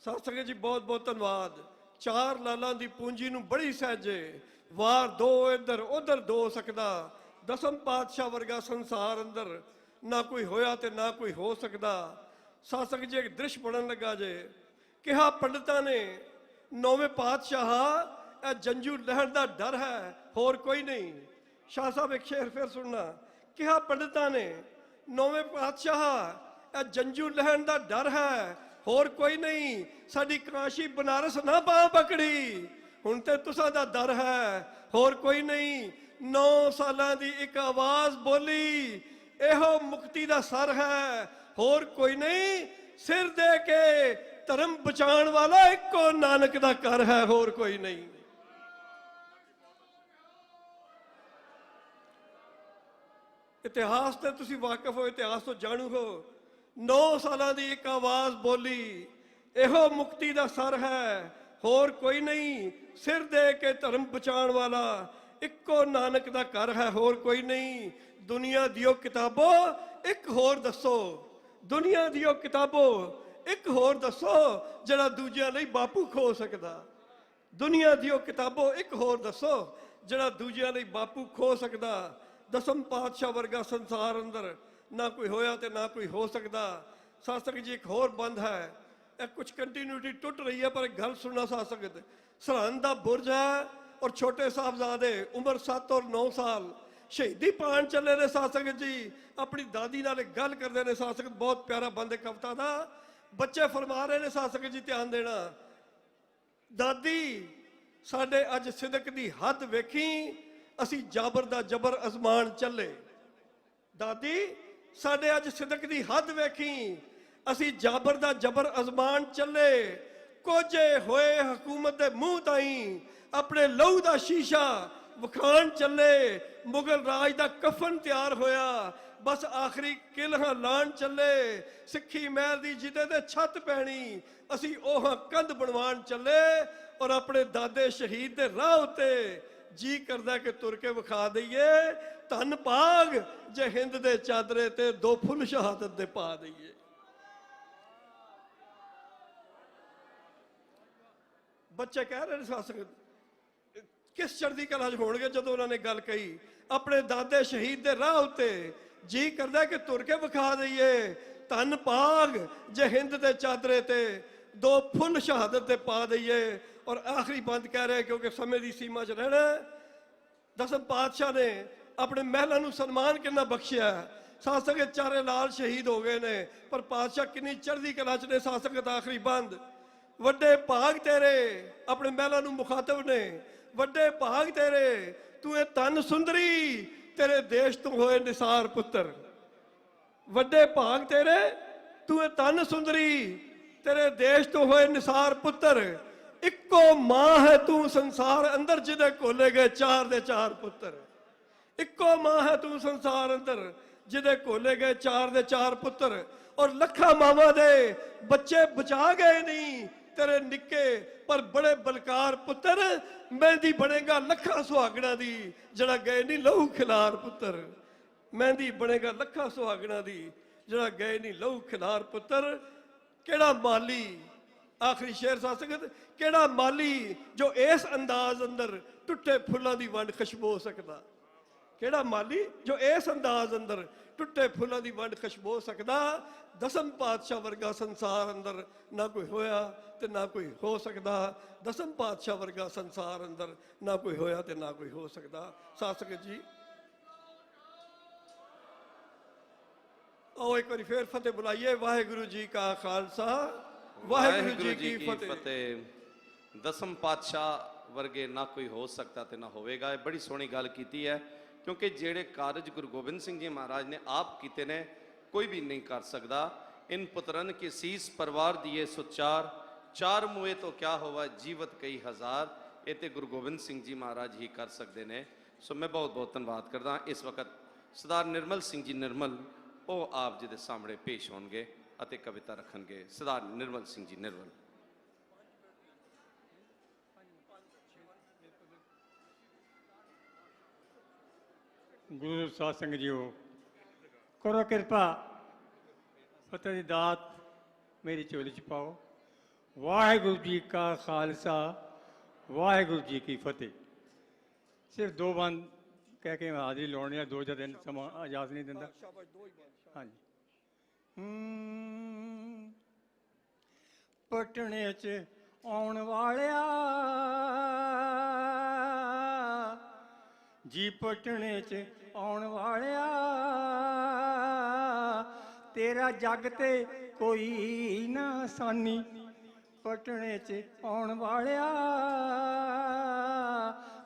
ਸਾਧ ਸੰਗਤ ਜੀ, ਬਹੁਤ ਬਹੁਤ ਧੰਨਵਾਦ। 4 ਲਾਲਾਂ ਦੀ ਪੂੰਜੀ ਨੂੰ ਬੜੀ ਸਹਿਜੇ ਵਾਰ ਦੋ ਇੱਧਰ ਉਧਰ ਦੋ ਸਕਦਾ। ਦਸਮ ਪਾਤਸ਼ਾਹ ਵਰਗਾ ਸੰਸਾਰ ਅੰਦਰ ਨਾ ਕੋਈ ਹੋਇਆ ਤੇ ਨਾ ਕੋਈ ਹੋ ਸਕਦਾ। ਸਾਸਕ ਜੀ ਇੱਕ ਦ੍ਰਿਸ਼ ਪੜਨ ਲੱਗਾ ਜੇ, ਕਿਹਾ ਪੰਡਤਾਂ ਨੇ ਨੌਵੇਂ ਪਾਤਸ਼ਾਹ ਇਹ ਜੰਜੂ ਲਹਿਣ ਦਾ ਡਰ ਹੈ, ਹੋਰ ਕੋਈ ਨਹੀਂ। ਸ਼ਾਹ ਸਾਹਿਬ ਇੱਕ ਸ਼ੇਰ ਫਿਰ ਸੁਣਨਾ, ਕਿਹਾ ਪੰਡਤਾਂ ਨੇ ਨੌਵੇਂ ਪਾਤਸ਼ਾਹ ਇਹ ਜੰਜੂ ਲਹਿਣ ਦਾ ਡਰ ਹੈ, ਹੋਰ ਕੋਈ ਨਹੀਂ। ਸਾਡੀ ਕਾਸ਼ੀ ਬਨਾਰਸ ਨਾ ਬਾਹ ਪਕੜੀ, ਹੁਣ ਤੇ ਤੁਸਾਂ ਦਾ ਦਰ ਹੈ, ਹੋਰ ਕੋਈ ਨਹੀਂ। 9 ਸਾਲਾਂ ਦੀ ਇੱਕ ਆਵਾਜ਼ ਬੋਲੀ, ਇਹੋ ਮੁਕਤੀ ਦਾ ਸਰ ਹੈ, ਹੋਰ ਕੋਈ ਨਹੀਂ। ਸਿਰ ਦੇ ਕੇ ਧਰਮ ਬਚਾਉਣ ਵਾਲਾ ਇੱਕੋ ਨਾਨਕ ਦਾ ਘਰ ਹੈ, ਹੋਰ ਕੋਈ ਨਹੀਂ। ਇਤਿਹਾਸ ਤੇ ਤੁਸੀਂ ਵਾਕਿਫ ਹੋ, ਇਤਿਹਾਸ ਤੋਂ ਜਾਣੂ ਹੋ। 9 ਸਾਲਾਂ ਦੀ ਇੱਕ ਆਵਾਜ਼ ਬੋਲੀ, ਇਹੋ ਮੁਕਤੀ ਦਾ ਸਰ ਹੈ, ਹੋਰ ਕੋਈ ਨਹੀਂ। ਸਿਰ ਦੇ ਕੇ ਧਰਮ ਬਚਾਉਣ ਵਾਲਾ ਇੱਕੋ ਨਾਨਕ ਦਾ ਘਰ ਹੈ, ਹੋਰ ਕੋਈ ਨਹੀਂ। ਦੁਨੀਆ ਦਿਓ ਕਿਤਾਬੋ ਇੱਕ ਹੋਰ ਦੱਸੋ, ਦੁਨੀਆ ਦਿਓ ਕਿਤਾਬੋ ਇੱਕ ਹੋਰ ਦੱਸੋ, ਜਿਹੜਾ ਦੂਜਿਆਂ ਲਈ ਬਾਪੂ ਖੋ ਸਕਦਾ। ਦੁਨੀਆ ਦਿਓ ਕਿਤਾਬੋ ਇੱਕ ਹੋਰ ਦੱਸੋ, ਜਿਹੜਾ ਦੂਜਿਆਂ ਲਈ ਬਾਪੂ ਖੋ ਸਕਦਾ। ਦਸਮ ਪਾਤਸ਼ਾਹ ਵਰਗਾ ਸੰਸਾਰ ਅੰਦਰ ਨਾ ਕੋਈ ਹੋਇਆ ਤੇ ਨਾ ਕੋਈ ਹੋ ਸਕਦਾ। ਸਾਸਕ ਜੀ ਇੱਕ ਹੋਰ ਬੰਦ ਹੈ, ਇਹ ਕੁਝ ਕੰਟੀਨਿਊਟੀ ਟੁੱਟ ਰਹੀ ਹੈ, ਪਰ ਇੱਕ ਗੱਲ ਸੁਣਨਾ ਸਾਸਕ। ਸਰਹੰਦ ਦਾ ਬੁਰਜ ਹੈ ਔਰ ਛੋਟੇ ਸਾਹਿਬਜ਼ਾਦੇ ਉਮਰ 7 ਔਰ 9 ਸਾਲ ਸ਼ਹੀਦੀ ਪਾਣ ਚੱਲੇ ਨੇ। ਸਾਸਕ ਜੀ ਆਪਣੀ ਦਾਦੀ ਨਾਲ ਇੱਕ ਗੱਲ ਕਰਦੇ ਨੇ। ਸਾਸਕ ਬਹੁਤ ਪਿਆਰਾ ਬੰਦ ਹੈ ਕਵਿਤਾ ਦਾ। ਬੱਚੇ ਫਰਮਾ ਰਹੇ ਨੇ, ਸਾਸਕ ਜੀ ਧਿਆਨ ਦੇਣਾ, ਦਾਦੀ ਸਾਡੇ ਅੱਜ ਸਿਦਕ ਦੀ ਹੱਦ ਵੇਖੀ, ਅਸੀਂ ਜਾਬਰ ਦਾ ਜਬਰ ਅਜ਼ਮਾਨ ਚੱਲੇ। ਦਾਦੀ ਸਾਡੇ ਅੱਜ ਸਿਦਕ ਦੀ ਹੱਦ ਵੇਖੀ, ਅਸੀਂ ਜਾਬਰ ਦਾ ਜਬਰ ਅਜ਼ਮਾਨ ਚੱਲੇ। ਕੋਝੇ ਹੋਏ ਹਕੂਮਤ ਦੇ ਮੂੰਹ ਤਾਈਂ ਆਪਣੇ ਲਹੂ ਦਾ ਸ਼ੀਸ਼ਾ ਵਿਖਾਣ ਚੱਲੇ। ਮੁਗਲ ਰਾਜ ਦਾ ਕਫਨ ਤਿਆਰ ਹੋਇਆ, ਬਸ ਆਖਰੀ ਕਿਲ੍ਹਾਂ ਲਾਣ ਚੱਲੇ। ਸਿੱਖੀ ਮਹਿਲ ਦੀ ਜਿਹਦੇ ਤੇ ਛੱਤ ਪੈਣੀ, ਅਸੀਂ ਉਹ ਕੰਧ ਬਣਵਾਉਣ ਚੱਲੇ। ਔਰ ਆਪਣੇ ਦਾਦੇ ਸ਼ਹੀਦ ਦੇ ਰਾਹ ਉੱਤੇ ਜੀ ਕਰਦਾ ਕਿ ਤੁਰ ਕੇ ਵਿਖਾ ਦਈਏ। ਧੰਨ ਭਾਗ ਜੇ ਹਿੰਦ ਦੇ ਚਾਦਰੇ ਤੇ 2 ਫੁੱਲ ਸ਼ਹਾਦਤ ਦੇ ਪਾ ਦਈਏ। ਬੱਚੇ ਕਹਿ ਰਹੇ ਨੇ ਸਾਸਕ ਕਿਸ ਚੜ੍ਹਦੀ ਕਲਾ 'ਚ ਹੋਣਗੇ ਜਦੋਂ ਉਹਨਾਂ ਨੇ ਗੱਲ ਕਹੀ, ਆਪਣੇ ਦਾਦੇ ਸ਼ਹੀਦ ਦੇ ਰਾਹ ਉੱਤੇ ਜੀ ਕਰਦਾ ਕਿ ਤੁਰ ਕੇ ਵਿਖਾ ਦਈਏ। ਧੰਨ ਭਾਗ ਜੇ ਹਿੰਦ ਦੇ ਚਾਦਰੇ ਤੇ 2 ਫੁੱਲ ਸ਼ਹਾਦਤ ਦੇ ਪਾ ਦਈਏ। ਔਰ ਆਖਰੀ ਬੰਦ ਕਹਿ ਰਹੇ, ਕਿਉਂਕਿ ਸਮੇਂ ਦੀ ਸੀਮਾ 'ਚ ਰਹਿਣਾ। ਦਸਮ ਪਾਤਸ਼ਾਹ ਨੇ ਆਪਣੇ ਮਹਿਲਾਂ ਨੂੰ ਸਨਮਾਨ ਕਿੰਨਾ ਬਖਸ਼ਿਆ। ਸਾਸਕ ਚਾਰੇ ਲਾਲ ਸ਼ਹੀਦ ਹੋ ਗਏ ਨੇ, ਪਰ ਪਾਤਸ਼ਾਹ ਕਿੰਨੀ ਚੜ੍ਹਦੀ ਕਲਾ 'ਚ ਨੇ। ਸਾਸਕ ਦਾ ਆਖਰੀ ਬੰਦ, ਵੱਡੇ ਭਾਗ ਤੇਰੇ, ਆਪਣੇ ਮਹਿਲਾਂ ਨੂੰ ਮੁਖਾਤਬ ਨੇ, ਵੱਡੇ ਭਾਗ ਤੇਰੇ, ਤੂੰ ਇਹ ਧਨ ਸੁੰਦਰੀ, ਤੇਰੇ ਦੇਸ਼ ਤੋਂ ਹੋਏ ਨਿਸਾਰ ਪੁੱਤਰ। ਵੱਡੇ ਭਾਗ ਤੇਰੇ, ਤੂੰ ਇਹ ਧਨ ਸੁੰਦਰੀ, ਤੇਰੇ ਦੇਸ਼ ਤੋਂ ਹੋਏ ਨਿਸਾਰ ਪੁੱਤਰ। ਇੱਕੋ ਮਾਂ ਹੈ ਤੂੰ ਸੰਸਾਰ ਅੰਦਰ, ਜਿਹਦੇ ਕੋਲੇ ਗਏ 4 ਦੇ 4 ਪੁੱਤਰ। ਇੱਕੋ ਮਾਂ ਹੈ ਤੂੰ ਸੰਸਾਰ ਅੰਦਰ, ਜਿਹਦੇ ਕੋਲੇ ਗਏ 4 ਦੇ 4 ਪੁੱਤਰ। ਔਰ ਲੱਖਾਂ ਮਾਵਾਂ ਦੇ ਬੱਚੇ ਬਚਾ ਗਏ ਨਹੀਂ ਤੇਰੇ ਨਿੱਕੇ ਪਰ ਬੜੇ ਬਲਕਾਰ ਪੁੱਤਰ। ਮਹਿੰਦੀ ਬਣੇਗਾ ਲੱਖਾਂ ਸੁਹਾਗਣਾ ਦੀ, ਜਿਹੜਾ ਗਏ ਨਹੀਂ ਲਹੂ ਖਿਲਾਰ ਪੁੱਤਰ। ਮਹਿੰਦੀ ਬਣੇਗਾ ਲੱਖਾਂ ਸੁਹਾਗਣਾ ਦੀ, ਜਿਹੜਾ ਗਏ ਨਹੀਂ ਲਹੂ ਖਿਲਾਰ ਪੁੱਤਰ। ਕਿਹੜਾ ਮਾਲੀ, ਆਖਰੀ ਸ਼ੇਰ ਸਾਸਕ, ਕਿਹੜਾ ਮਾਲੀ ਜੋ ਇਸ ਅੰਦਾਜ਼ ਅੰਦਰ ਟੁੱਟੇ ਫੁੱਲਾਂ ਦੀ ਵੰਡ ਖੁਸ਼ਬੂ ਸਕਦਾ। ਕਿਹੜਾ ਮਾਲੀ ਜੋ ਇਸ ਅੰਦਾਜ਼ ਅੰਦਰ ਟੁੱਟੇ ਫੁੱਲਾਂ ਦੀ ਵੰਡ ਖੁਸ਼ਬੂ ਸਕਦਾ। ਦਸਮ ਪਾਤਸ਼ਾਹ ਵਰਗਾ ਸੰਸਾਰ ਅੰਦਰ ਨਾ ਕੋਈ ਹੋਇਆ ਤੇ ਨਾ ਕੋਈ ਹੋ ਸਕਦਾ। ਦਸਮ ਪਾਤਸ਼ਾਹ ਵਰਗਾ ਸੰਸਾਰ ਅੰਦਰ ਨਾ ਕੋਈ ਹੋਇਆ ਤੇ ਨਾ ਕੋਈ ਹੋ ਸਕਦਾ। ਸਾਸਕ ਜੀ ਆਓ ਇੱਕ ਵਾਰੀ ਫੇਰ ਫਤਿਹ ਬੁਲਾਈਏ। ਵਾਹਿਗੁਰੂ ਜੀ ਕਾ ਖਾਲਸਾ, ਵਾਹਿਗੁਰੂ ਜੀ ਕੀ ਫਤਿਹ। ਦਸਮ ਪਾਤਸ਼ਾਹ ਵਰਗੇ ਨਾ ਕੋਈ ਹੋ ਸਕਦਾ ਤੇ ਨਾ ਹੋਵੇਗਾ। ਇਹ ਬੜੀ ਸੋਹਣੀ ਗੱਲ ਕੀਤੀ ਹੈ, ਕਿਉਂਕਿ ਜਿਹੜੇ ਕਾਰਜ ਗੁਰੂ ਗੋਬਿੰਦ ਸਿੰਘ ਜੀ ਮਹਾਰਾਜ ਨੇ ਆਪ ਕੀਤੇ ਨੇ, ਕੋਈ ਵੀ ਨਹੀਂ ਕਰ ਸਕਦਾ। ਇਨ ਪੁੱਤਰਨ ਕੇ ਸੀਸ ਪਰਵਾਰ ਦੀਏ ਸੁਚਾਰ, 4 ਮੂਏ ਤੋਂ ਕਿਆ ਹੋਵਾ ਜੀਵਤ ਕਈ ਹਜ਼ਾਰ। ਇਹ ਤੇ ਗੁਰੂ ਗੋਬਿੰਦ ਸਿੰਘ ਜੀ ਮਹਾਰਾਜ ਹੀ ਕਰ ਸਕਦੇ ਨੇ। ਸੋ ਮੈਂ ਬਹੁਤ ਬਹੁਤ ਧੰਨਵਾਦ ਕਰਦਾ। ਇਸ ਵਕਤ ਸਰਦਾਰ ਨਿਰਮਲ ਸਿੰਘ ਜੀ ਨਿਰਮਲ ਉਹ ਆਪ ਜੀ ਦੇ ਸਾਹਮਣੇ ਪੇਸ਼ ਹੋਣਗੇ ਅਤੇ ਕਵਿਤਾ ਰੱਖਣਗੇ। ਸਰਦਾਰ ਨਿਰਮਲ ਸਿੰਘ ਜੀ ਨਿਰਮਲ। ਗੁਰੂ ਸਾਧ ਸੰਗਤ ਜੀਓ, ਕਰੋ ਕਿਰਪਾ, ਫਤਿਹ ਦੀ ਦਾਤ ਮੇਰੀ ਝੋਲੀ 'ਚ ਪਾਓ। ਵਾਹਿਗੁਰੂ ਜੀ ਕਾ ਖਾਲਸਾ, ਵਾਹਿਗੁਰੂ ਜੀ ਕੀ ਫਤਿਹ। ਸਿਰਫ ਦੋ ਬੰਦ ਕਹਿ ਕੇ ਹਾਜ਼ਰੀ ਲਾਉਣੀ ਆ, 2 ਜਾਂ 3 ਸਮਾਂ ਇਜਾਜ਼ਤ ਨਹੀਂ ਦਿੰਦਾ। ਸ਼ਾਬਾਸ਼, ਦੋ ਹੀ ਬਾਦਸ਼ਾਹ। ਹਾਂਜੀ। ਪਟਨੇ 'ਚ ਆਉਣ ਵਾਲਿਆ ਜੀ, ਪਟਨੇ 'ਚ ਆਉਣ ਵਾਲਿਆ, ਤੇਰਾ ਜੱਗ ਤੇ ਕੋਈ ਨਾ ਸਾਨੀ। ਪਟਨੇ 'ਚ ਆਉਣ ਵਾਲਿਆ,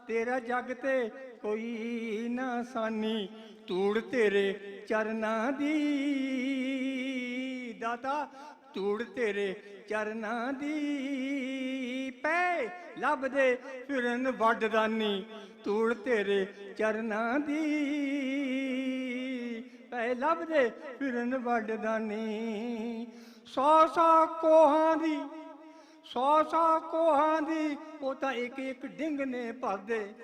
ਤੇਰਾ ਜੱਗ ਤੇ ਕੋਈ ਨਾ ਸਾਨੀ। ਧੂੜ ਤੇਰੇ ਚਰਨਾਂ ਦੀ ਦਾਤਾ, ਧੂੜ ਤੇਰੇ ਚਰਨਾਂ ਦੀ, ਪੈ ਲੱਭਦੇ ਫਿਰਨ ਵੱਡਦਾਨੀ। ਧੂੜ ਤੇਰੇ ਚਰਨਾਂ ਦੀ, ਪੈ ਲੱਭਦੇ ਫਿਰਨ ਵੱਡਦਾਨੀ। 100 ਕੋਹਾਂ ਦੀ, 100 ਕੋਹਾਂ ਦੀ, ਉਹ ਤਾਂ ਇੱਕ ਇੱਕ ਡਿੰਗ ਨੇ ਭਰਦੇ।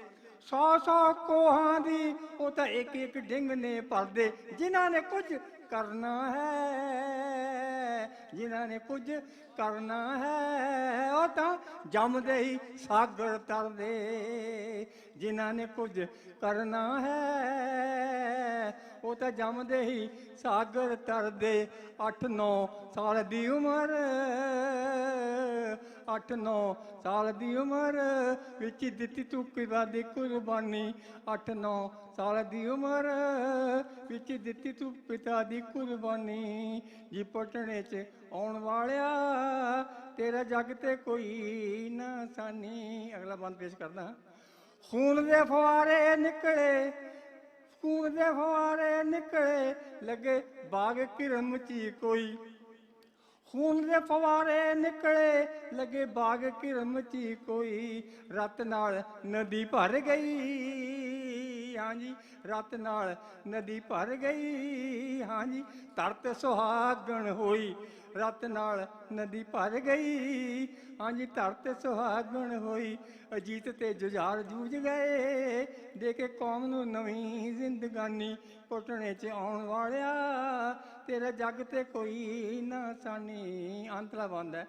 100 ਕੋਹਾਂ ਦੀ, ਉਹ ਤਾਂ ਇੱਕ ਇੱਕ ਡਿੰਗ ਨੇ ਭਰਦੇ। ਜਿਨ੍ਹਾਂ ਨੇ ਕੁਝ ਕਰਨਾ ਹੈ, ਜਿਨ੍ਹਾਂ ਨੇ ਕੁਝ ਕਰਨਾ ਹੈ, ਉਹ ਤਾਂ ਜੰਮਦੇ ਹੀ ਸਾਗਰ ਤਰਦੇ। ਜਿਨ੍ਹਾਂ ਨੇ ਕੁਝ ਕਰਨਾ ਹੈ, ਉਹ ਤਾਂ ਜੰਮਦੇ ਹੀ ਸਾਗਰ ਤਰਦੇ। 8-9 ਸਾਲ ਦੀ ਉਮਰ, 8-9 ਸਾਲ ਦੀ ਉਮਰ ਵਿੱਚ ਦਿੱਤੀ ਤੂੰ ਪਿਤਾ ਦੀ ਕੁਰਬਾਨੀ। 8-9 ਸਾਲ ਦੀ ਉਮਰ ਵਿੱਚ ਦਿੱਤੀ ਤੂੰ ਪਿਤਾ ਦੀ ਕੁਰਬਾਨੀ। ਜੀ ਪਟਨੇ 'ਚ ਆਉਣ ਵਾਲਿਆ, ਤੇਰਾ ਜੱਗ ਤੇ ਕੋਈ ਨਾ ਸਾਨੀ। ਅਗਲਾ ਬੰਦ ਪੇਸ਼ ਕਰਦਾ। ਖੂਨ ਦੇ ਫੁਆਰੇ ਨਿਕਲੇ, ਖੂਨ ਦੇ ਫੁਆਰੇ ਨਿਕਲੇ, ਲੱਗੇ ਬਾਗ ਕਿਰਮ 'ਚ ਕੋਈ। ਖੂਨ ਦੇ ਫਵਾਰੇ ਨਿਕਲੇ, ਲੱਗੇ ਬਾਗ ਕਿਰਮ 'ਚ ਕੋਈ। ਰਤ ਨਾਲ ਨਦੀ ਭਰ ਗਈ, ਹਾਂਜੀ ਰਤ ਨਾਲ ਨਦੀ ਭਰ ਗਈ, ਹਾਂਜੀ ਧਰਤ ਸੁਹਾਗਣ ਹੋਈ। ਰਤ ਨਾਲ ਨਦੀ ਭਰ ਗਈ, ਹਾਂਜੀ ਧਰਤ ਸੁਹਾਗਣ ਹੋਈ। ਅਜੀਤ ਤੇ ਜੁਝਾਰ ਜੂਝ ਗਏ, ਦੇ ਕੇ ਕੌਮ ਨੂੰ ਨਵੀਂ ਜ਼ਿੰਦਗਾਨੀ। ਪਟਨੇ 'ਚ ਆਉਣ ਵਾਲਿਆ, ਤੇਰਾ ਜੱਗ ਤੇ ਕੋਈ ਨਾ ਸਾਨੀ। ਅੰਤਲਾ ਬੰਦ ਹੈ।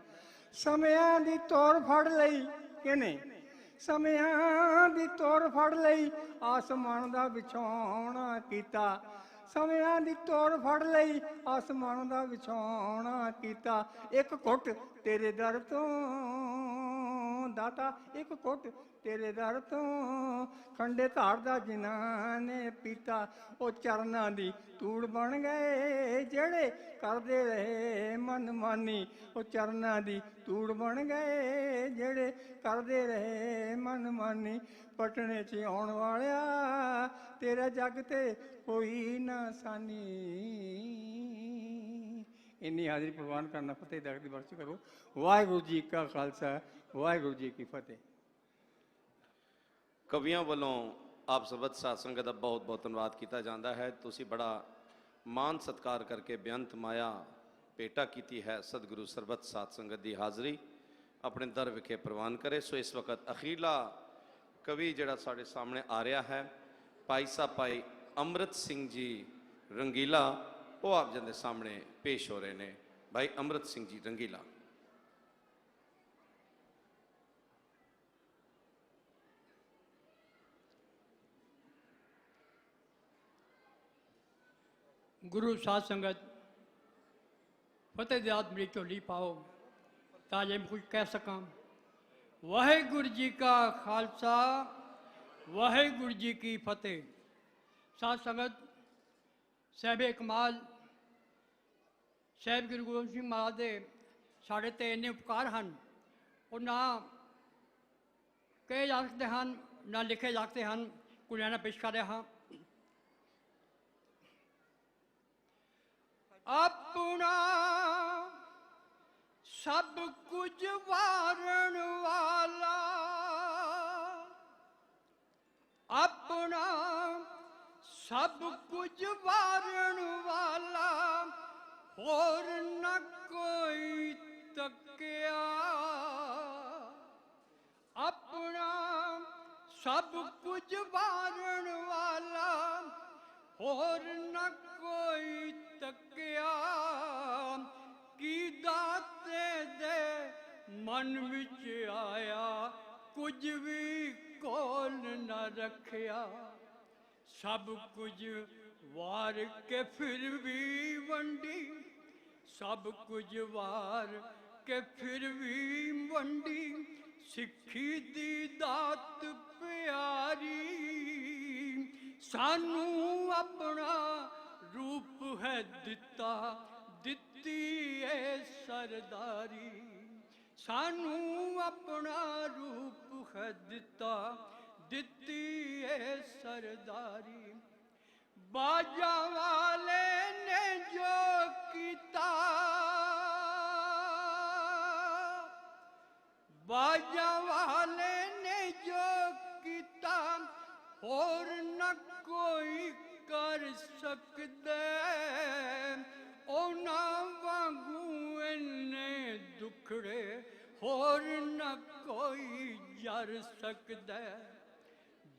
ਸਮਿਆਂ ਦੀ ਤੋਰ ਫੜ ਲਈ ਕਿਨੇ, ਸਮਿਆਂ ਦੀ ਤੋਰ ਫੜ ਲਈ, ਆਸਮਾਨ ਦਾ ਵਿਛਾਉਣਾ ਕੀਤਾ। ਸਮਿਆਂ ਦੀ ਤੋਰ ਫੜ ਲਈ, ਆਸਮਾਨ ਦਾ ਵਿਛਾਉਣਾ ਕੀਤਾ। ਇੱਕ ਘੁੱਟ ਤੇਰੇ ਦਰ ਤੋਂ ਦਾਤਾ, ਇੱਕ ਘੁੱਟ ਤੇਰੇ ਦਰ ਤੋਂ, ਖੰਡੇ ਧਾਰ ਦਾ ਜਿਨ੍ਹਾਂ ਨੇ ਪੀਤਾ। ਉਹ ਚਰਨਾਂ ਦੀ ਧੂੜ ਬਣ ਗਏ, ਜਿਹੜੇ ਕਰਦੇ ਰਹੇ ਮਨਮਾਨੀ। ਉਹ ਚਰਨਾਂ ਦੀ ਧੂੜ ਬਣ ਗਏ, ਜਿਹੜੇ ਕਰਦੇ ਰਹੇ ਮਨਮਾਨੀ। ਪਟਨੇ 'ਚ ਆਉਣ ਵਾਲਿਆ, ਤੇਰਾ ਜੱਗ ਤੇ ਕੋਈ ਨਾ ਸਾਨੀ। ਇੰਨੀ ਹਾਜ਼ਰੀ ਪ੍ਰਵਾਨ ਕਰਨਾ। ਫਤਿਹ ਦੀ ਬਖਸ਼ ਕਰੋ। ਵਾਹਿਗੁਰੂ ਜੀ ਕਾ ਖਾਲਸਾ, ਵਾਹਿਗੁਰੂ ਜੀ ਕੀ ਫਤਿਹ। ਕਵੀਆਂ ਵੱਲੋਂ ਆਪ ਸਰਬੱਤ ਸਾਧ ਸੰਗਤ ਦਾ ਬਹੁਤ ਬਹੁਤ ਧੰਨਵਾਦ ਕੀਤਾ ਜਾਂਦਾ ਹੈ। ਤੁਸੀਂ ਬੜਾ ਮਾਨ ਸਤਿਕਾਰ ਕਰਕੇ ਬੇਅੰਤ ਮਾਇਆ ਭੇਟਾ ਕੀਤੀ ਹੈ। ਸਤਿਗੁਰੂ ਸਰਬੱਤ ਸਾਧ ਸੰਗਤ ਦੀ ਹਾਜ਼ਰੀ ਆਪਣੇ ਦਰ ਵਿਖੇ ਪ੍ਰਵਾਨ ਕਰੇ। ਸੋ ਇਸ ਵਕਤ ਅਖੀਰਲਾ ਕਵੀ ਜਿਹੜਾ ਸਾਡੇ ਸਾਹਮਣੇ ਆ ਰਿਹਾ ਹੈ, ਭਾਈ ਸਾਹਿਬ ਭਾਈ ਅੰਮ੍ਰਿਤ ਸਿੰਘ ਜੀ ਰੰਗੀਲਾ, ਉਹ ਆਪ ਜੀ ਦੇ ਸਾਹਮਣੇ ਪੇਸ਼ ਹੋ ਰਹੇ ਨੇ। ਭਾਈ ਅੰਮ੍ਰਿਤ ਸਿੰਘ ਜੀ ਰੰਗੀਲਾ। ਗੁਰੂ ਸਾਧ ਸੰਗਤ ਫਤਿਹ ਦੀ ਦਾਤ ਮੇਰੀ ਝੋਲੀ ਪਾਓ ਤਾਂ ਜੇ ਮੈਂ ਕੁਝ ਕਹਿ ਸਕਾਂ। ਵਾਹਿਗੁਰੂ ਜੀ ਕਾ ਖਾਲਸਾ, ਵਾਹਿਗੁਰੂ ਜੀ ਕੀ ਫਤਿਹ। ਸਾਧ ਸੰਗਤ, ਸਾਹਿਬੇ ਕਮਾਲ ਸਾਹਿਬ ਗੁਰੂ ਗੋਬਿੰਦ ਸਿੰਘ ਮਹਾਰਾਜ ਦੇ ਸਾਡੇ ਤੇ ਇੰਨੇ ਉਪਕਾਰ ਹਨ, ਉਹ ਨਾ ਕਹੇ ਜਾ ਸਕਦੇ ਹਨ ਨਾ ਲਿਖੇ ਜਾ ਸਕਦੇ ਹਨ। ਕੁਲਿਆਣਾ ਪੇਸ਼ ਕਰ ਰਿਹਾ ਹਾਂ। ਆਪਣਾ ਸਭ ਕੁਝ ਵਾਰਨ ਵਾਲਾ, ਆਪਣਾ ਸਭ ਕੁਝ ਵਾਰਨ ਵਾਲਾ, ਹੋਰ ਨਾ ਕੋਈ ਤੱਕਿਆ। ਆਪਣਾ ਸਭ ਕੁਝ ਵਾਰਨ ਵਾਲਾ, ਹੋਰ ਨਾ ਕੋਈ ਤੱਕਿਆ। ਕੀ ਦਾਤੇ ਦੇ ਮਨ ਵਿੱਚ ਆਇਆ, ਕੁਝ ਵੀ कोल न रखिया, सब कुछ वार के फिर भी वंडी, सब कुछ वार के फिर भी वंडी, सिखी दी दात प्यारी, सानू अपना रूप है दिता, दिती है सरदारी, सानू अपना रूप है दिता, दिती है सरदारी। बाजा वाले ने जो किया, बाजा वाले ने जो किया, और न कोई कर सकते, ओना वांगू इन्ने दुखड़े, और न कोई जर सकते।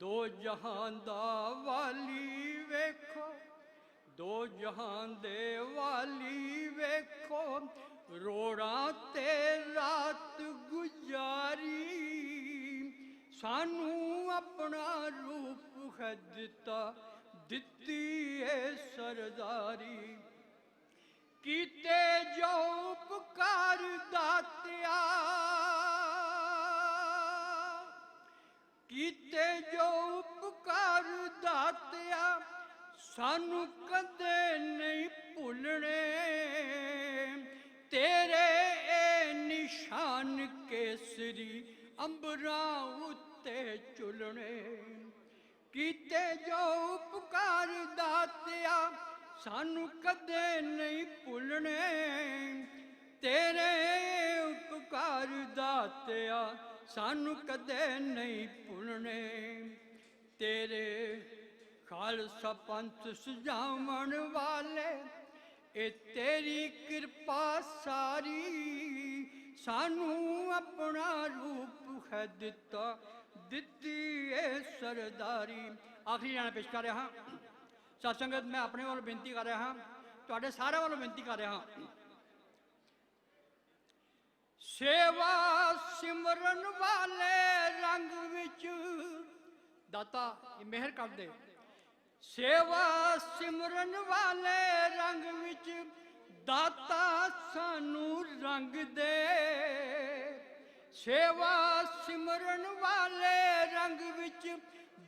दो जहां दा वाली वेखो, दो जहां दे वाली वेखो, रोड़ा ते रात गुजारी, सानू अपना रूप है दिता, दिती है सरदारी। कीते जो उपकार दातिया, कीते जो उपकार दातिया, सानू कदे नहीं भुलने, तेरे ए निशान केसरी अंबरां उत्ते चुलने। कीते जो उपकार दातिया, सानू कदे नहीं भुलने, तेरे उपकार दातिया, सानू कदे नहीं भुलने। तेरे खालसा पंथ सजावन वाले, ए तेरी कृपा सारी, सानू अपना रूप है दिता, दिती है सरदारी। आखिरी गाना पेश कर रहा सत्संगत, मैं अपने वालों बेनती कर रहा, तुहाडे सारे वालों बेनती कर रहा, सेवा सिमरन वाले रंग विच दाता मेहर कर दे, सेवा सिमरन वाले रंग विच दाता सानू रंग दे, सेवा सिमरन वाले रंग विच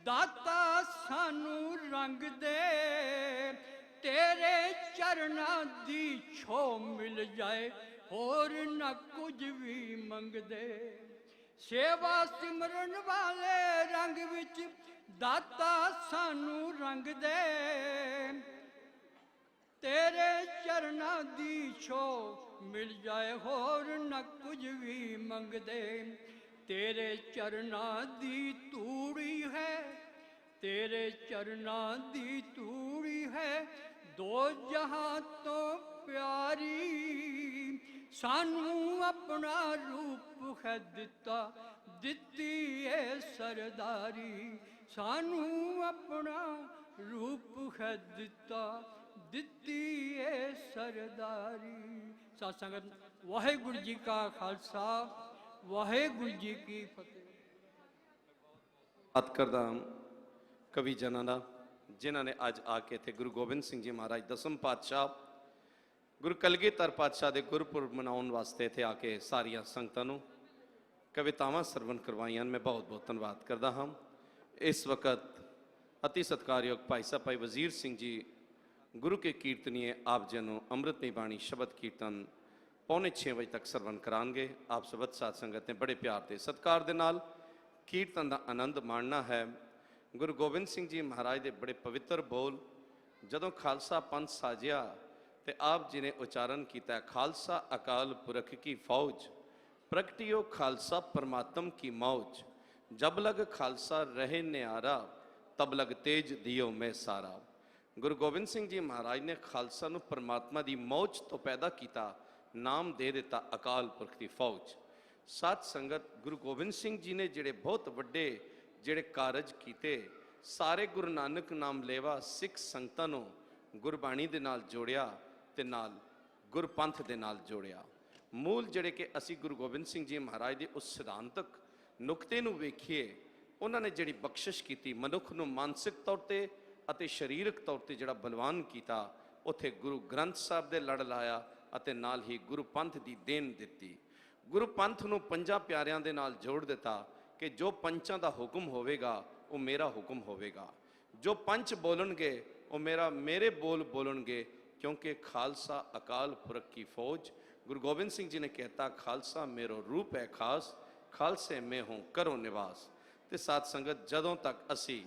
दाता सानू रंग दे, तेरे चरना दी छो मिल जाए, और न कुछ भी मंग दे। सेवा सिमरन वाले रंग विच दाता सानू रंग दे, तेरे चरना दी छो मिल जाए, और न कुछ भी मंग दे। तेरे चरना दी तूड़ी है, तेरे चरना दी तूड़ी है, दो जहां तो प्यारी, सानू अपना रूप है दिता, दिती है सरदारी, सानू अपना रूप है दिता, दिती है सरदारी। सत्संगत, वाहेगुरु जी का खालसा, वाहेगुरु जी की फतेह। बात करदा कवि जनां दा, जिन्हां ने अज आके इत्थे गुरु गोबिंद सिंह जी महाराज दसम पातशाह गुरु कलगीधर पातशाह के गुरपुरब मनाउण वास्ते इत्थे आके सारिया संगतां नूं कवितावां सरवण करवाइयां। मैं बहुत बहुत धन्नवाद करदा हाँ। इस वक्त अति सत्कारयोग भाई साहब भाई वजीर सिंह जी गुरु के कीर्तनीय आप जी नूं अमृतमई बाणी शबद कीर्तन 5:45 बजे तक सरवण करांगे। आप सबद साध संगत ने बड़े प्यार ते सत्कार दे नाल कीर्तन का आनंद माणना है। गुरु गोबिंद सिंह जी महाराज के बड़े पवित्र बोल जदों खालसा पंथ साजिया ते आप जी ने उच्चारण किया, खालसा अकाल पुरख की फौज, प्रगटियो खालसा परमात्म की मौज, जब लग खालसा रहे न्यारा, तब लग तेज दियो में सारा। गुरु गोबिंद सिंह जी महाराज ने खालसा नूं परमात्मा की मौज तो पैदा किया, नाम दे दिता अकाल पुरख की फौज। साथ संगत, गुरु गोबिंद सिंह जी ने जिहड़े बहुत वड्डे जिहड़े कारज कीते, सारे गुरु नानक नाम लेवा सिख संगतां नूं गुरबाणी दे नाल जोड़िया ते नाल गुरपंथ दे नाल जोड़िया। मूल जिहड़े कि असी गुरु गोबिंद सिंह जी महाराज दे उस सिद्धांतक नुकते नूं वेखीए ਉਹਨਾਂ ਨੇ ਜਿਹੜੀ ਬਖਸ਼ਿਸ਼ ਕੀਤੀ, ਮਨੁੱਖ ਨੂੰ ਮਾਨਸਿਕ ਤੌਰ ਤੇ ਅਤੇ ਸਰੀਰਕ ਤੌਰ ਤੇ ਜਿਹੜਾ ਬਲਵਾਨ ਕੀਤਾ, ਉੱਥੇ ਗੁਰੂ ਗ੍ਰੰਥ ਸਾਹਿਬ ਦੇ ਲੜ ਲਾਇਆ ਅਤੇ ਨਾਲ ਹੀ ਗੁਰੂ ਪੰਥ ਦੀ ਦੇਣ ਦਿੱਤੀ। ਗੁਰੂ ਪੰਥ ਨੂੰ ਪੰਜਾਂ ਪਿਆਰਿਆਂ ਦੇ ਨਾਲ ਜੋੜ ਦਿੱਤਾ ਕਿ ਜੋ ਪੰਚਾਂ ਦਾ ਹੁਕਮ ਹੋਵੇਗਾ ਉਹ ਮੇਰਾ ਹੁਕਮ ਹੋਵੇਗਾ, ਜੋ ਪੰਚ ਬੋਲਣਗੇ ਉਹ ਮੇਰੇ ਬੋਲ ਬੋਲਣਗੇ, ਕਿਉਂਕਿ ਖਾਲਸਾ ਅਕਾਲ ਪੁਰਖ ਕੀ ਫੌਜ। ਗੁਰੂ ਗੋਬਿੰਦ ਸਿੰਘ ਜੀ ਨੇ ਕਹਿਤਾ, ਖਾਲਸਾ ਮੇਰੋ ਰੂਪ ਹੈ ਖਾਸ, ਖਾਲਸੇ ਮੈਂ ਹੂੰ ਕਰੋ ਨਿਵਾਸ। ਤੇ ਸਾਧ ਸੰਗਤ, ਜਦੋਂ ਤੱਕ ਅਸੀਂ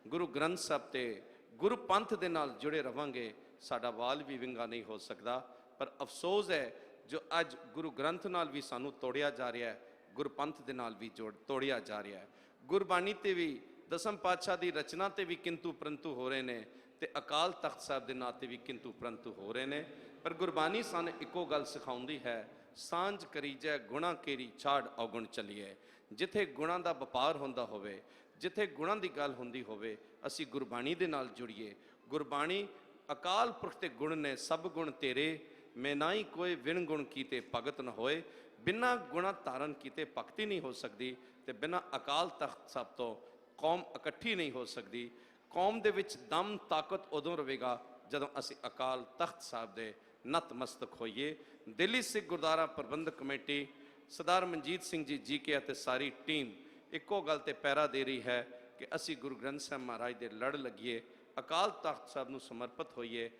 ਗੁਰੂ ਗ੍ਰੰਥ ਸਾਹਿਬ ਤੇ ਗੁਰੂ ਪੰਥ ਦੇ ਨਾਲ ਜੁੜੇ ਰਵਾਂਗੇ, ਸਾਡਾ ਵਾਲ ਵੀ ਵਿੰਗਾ ਨਹੀਂ ਹੋ ਸਕਦਾ। ਪਰ ਅਫਸੋਸ ਹੈ ਜੋ ਅੱਜ ਗੁਰੂ ਗ੍ਰੰਥ ਨਾਲ ਵੀ ਸਾਨੂੰ ਤੋੜਿਆ ਜਾ ਰਿਹਾ ਹੈ, ਗੁਰਪੰਥ ਦੇ ਨਾਲ ਵੀ ਤੋੜਿਆ ਜਾ ਰਿਹਾ ਹੈ। ਗੁਰਬਾਣੀ ਤੇ ਵੀ, ਦਸਮ ਪਾਤਸ਼ਾਹ ਦੀ ਰਚਨਾ ਤੇ ਵੀ ਕਿੰਤੂ ਪਰੰਤੂ ਹੋ ਰਹੇ ਨੇ, ਤੇ ਅਕਾਲ ਤਖਤ ਸਾਹਿਬ ਦੇ ਨਾਂ ਤੇ ਵੀ ਕਿੰਤੂ ਪਰੰਤੂ ਹੋ ਰਹੇ ਨੇ। ਪਰ ਗੁਰਬਾਣੀ ਸਾਨੂੰ ਇੱਕੋ ਗੱਲ ਸਿਖਾਉਂਦੀ ਹੈ, ਸਾਂਝ ਕਰੀਜੈ ਗੁਣਾ ਕੇਰੀ ਛਾੜ ਔਗੁਣ ਚੱਲੀਏ। ਜਿੱਥੇ ਗੁਣਾਂ ਦਾ ਵਪਾਰ ਹੁੰਦਾ ਹੋਵੇ, ਜਿੱਥੇ ਗੁਣਾਂ ਦੀ ਗੱਲ ਹੁੰਦੀ ਹੋਵੇ, ਅਸੀਂ ਗੁਰਬਾਣੀ ਦੇ ਨਾਲ ਜੁੜੀਏ। ਗੁਰਬਾਣੀ ਅਕਾਲ ਪੁਰਖ ਤੇ ਗੁਣ ਨੇ, ਸਭ ਗੁਣ ਤੇਰੇ, ਮੈਂ ਨਾਹੀ ਕੋਈ ਵਿਣ ਗੁਣ ਕੀਤੇ ਭਗਤ ਨ ਹੋਏ। ਬਿਨਾਂ ਗੁਣਾ ਧਾਰਨ ਕੀਤੇ ਭਗਤੀ ਨਹੀਂ ਹੋ ਸਕਦੀ, ਤੇ ਬਿਨਾਂ ਅਕਾਲ ਤਖਤ ਸਾਹਿਬ ਤੋਂ ਕੌਮ ਇਕੱਠੀ ਨਹੀਂ ਹੋ ਸਕਦੀ। ਕੌਮ ਦੇ ਵਿੱਚ ਦਮ ਤਾਕਤ ਉਦੋਂ ਰਵੇਗਾ ਜਦੋਂ ਅਸੀਂ ਅਕਾਲ ਤਖਤ ਸਾਹਿਬ ਦੇ ਨਤਮਸਤਕ ਹੋਈਏ। ਦਿੱਲੀ ਸਿੱਖ ਗੁਰਦੁਆਰਾ ਪ੍ਰਬੰਧਕ ਕਮੇਟੀ, ਸਰਦਾਰ ਮਨਜੀਤ ਸਿੰਘ ਜੀ ਕੇ ਅਤੇ ਸਾਰੀ ਟੀਮ ਇੱਕੋ ਗੱਲ ਤੇ ਪਹਿਰਾ ਦੇ ਰਹੀ ਹੈ ਕਿ ਅਸੀਂ ਗੁਰੂ ਗ੍ਰੰਥ ਸਾਹਿਬ ਮਹਾਰਾਜ ਦੇ ਲੜ ਲੱਗੀਏ, ਅਕਾਲ ਤਖਤ ਸਾਹਿਬ ਨੂੰ ਸਮਰਪਿਤ ਹੋਈਏ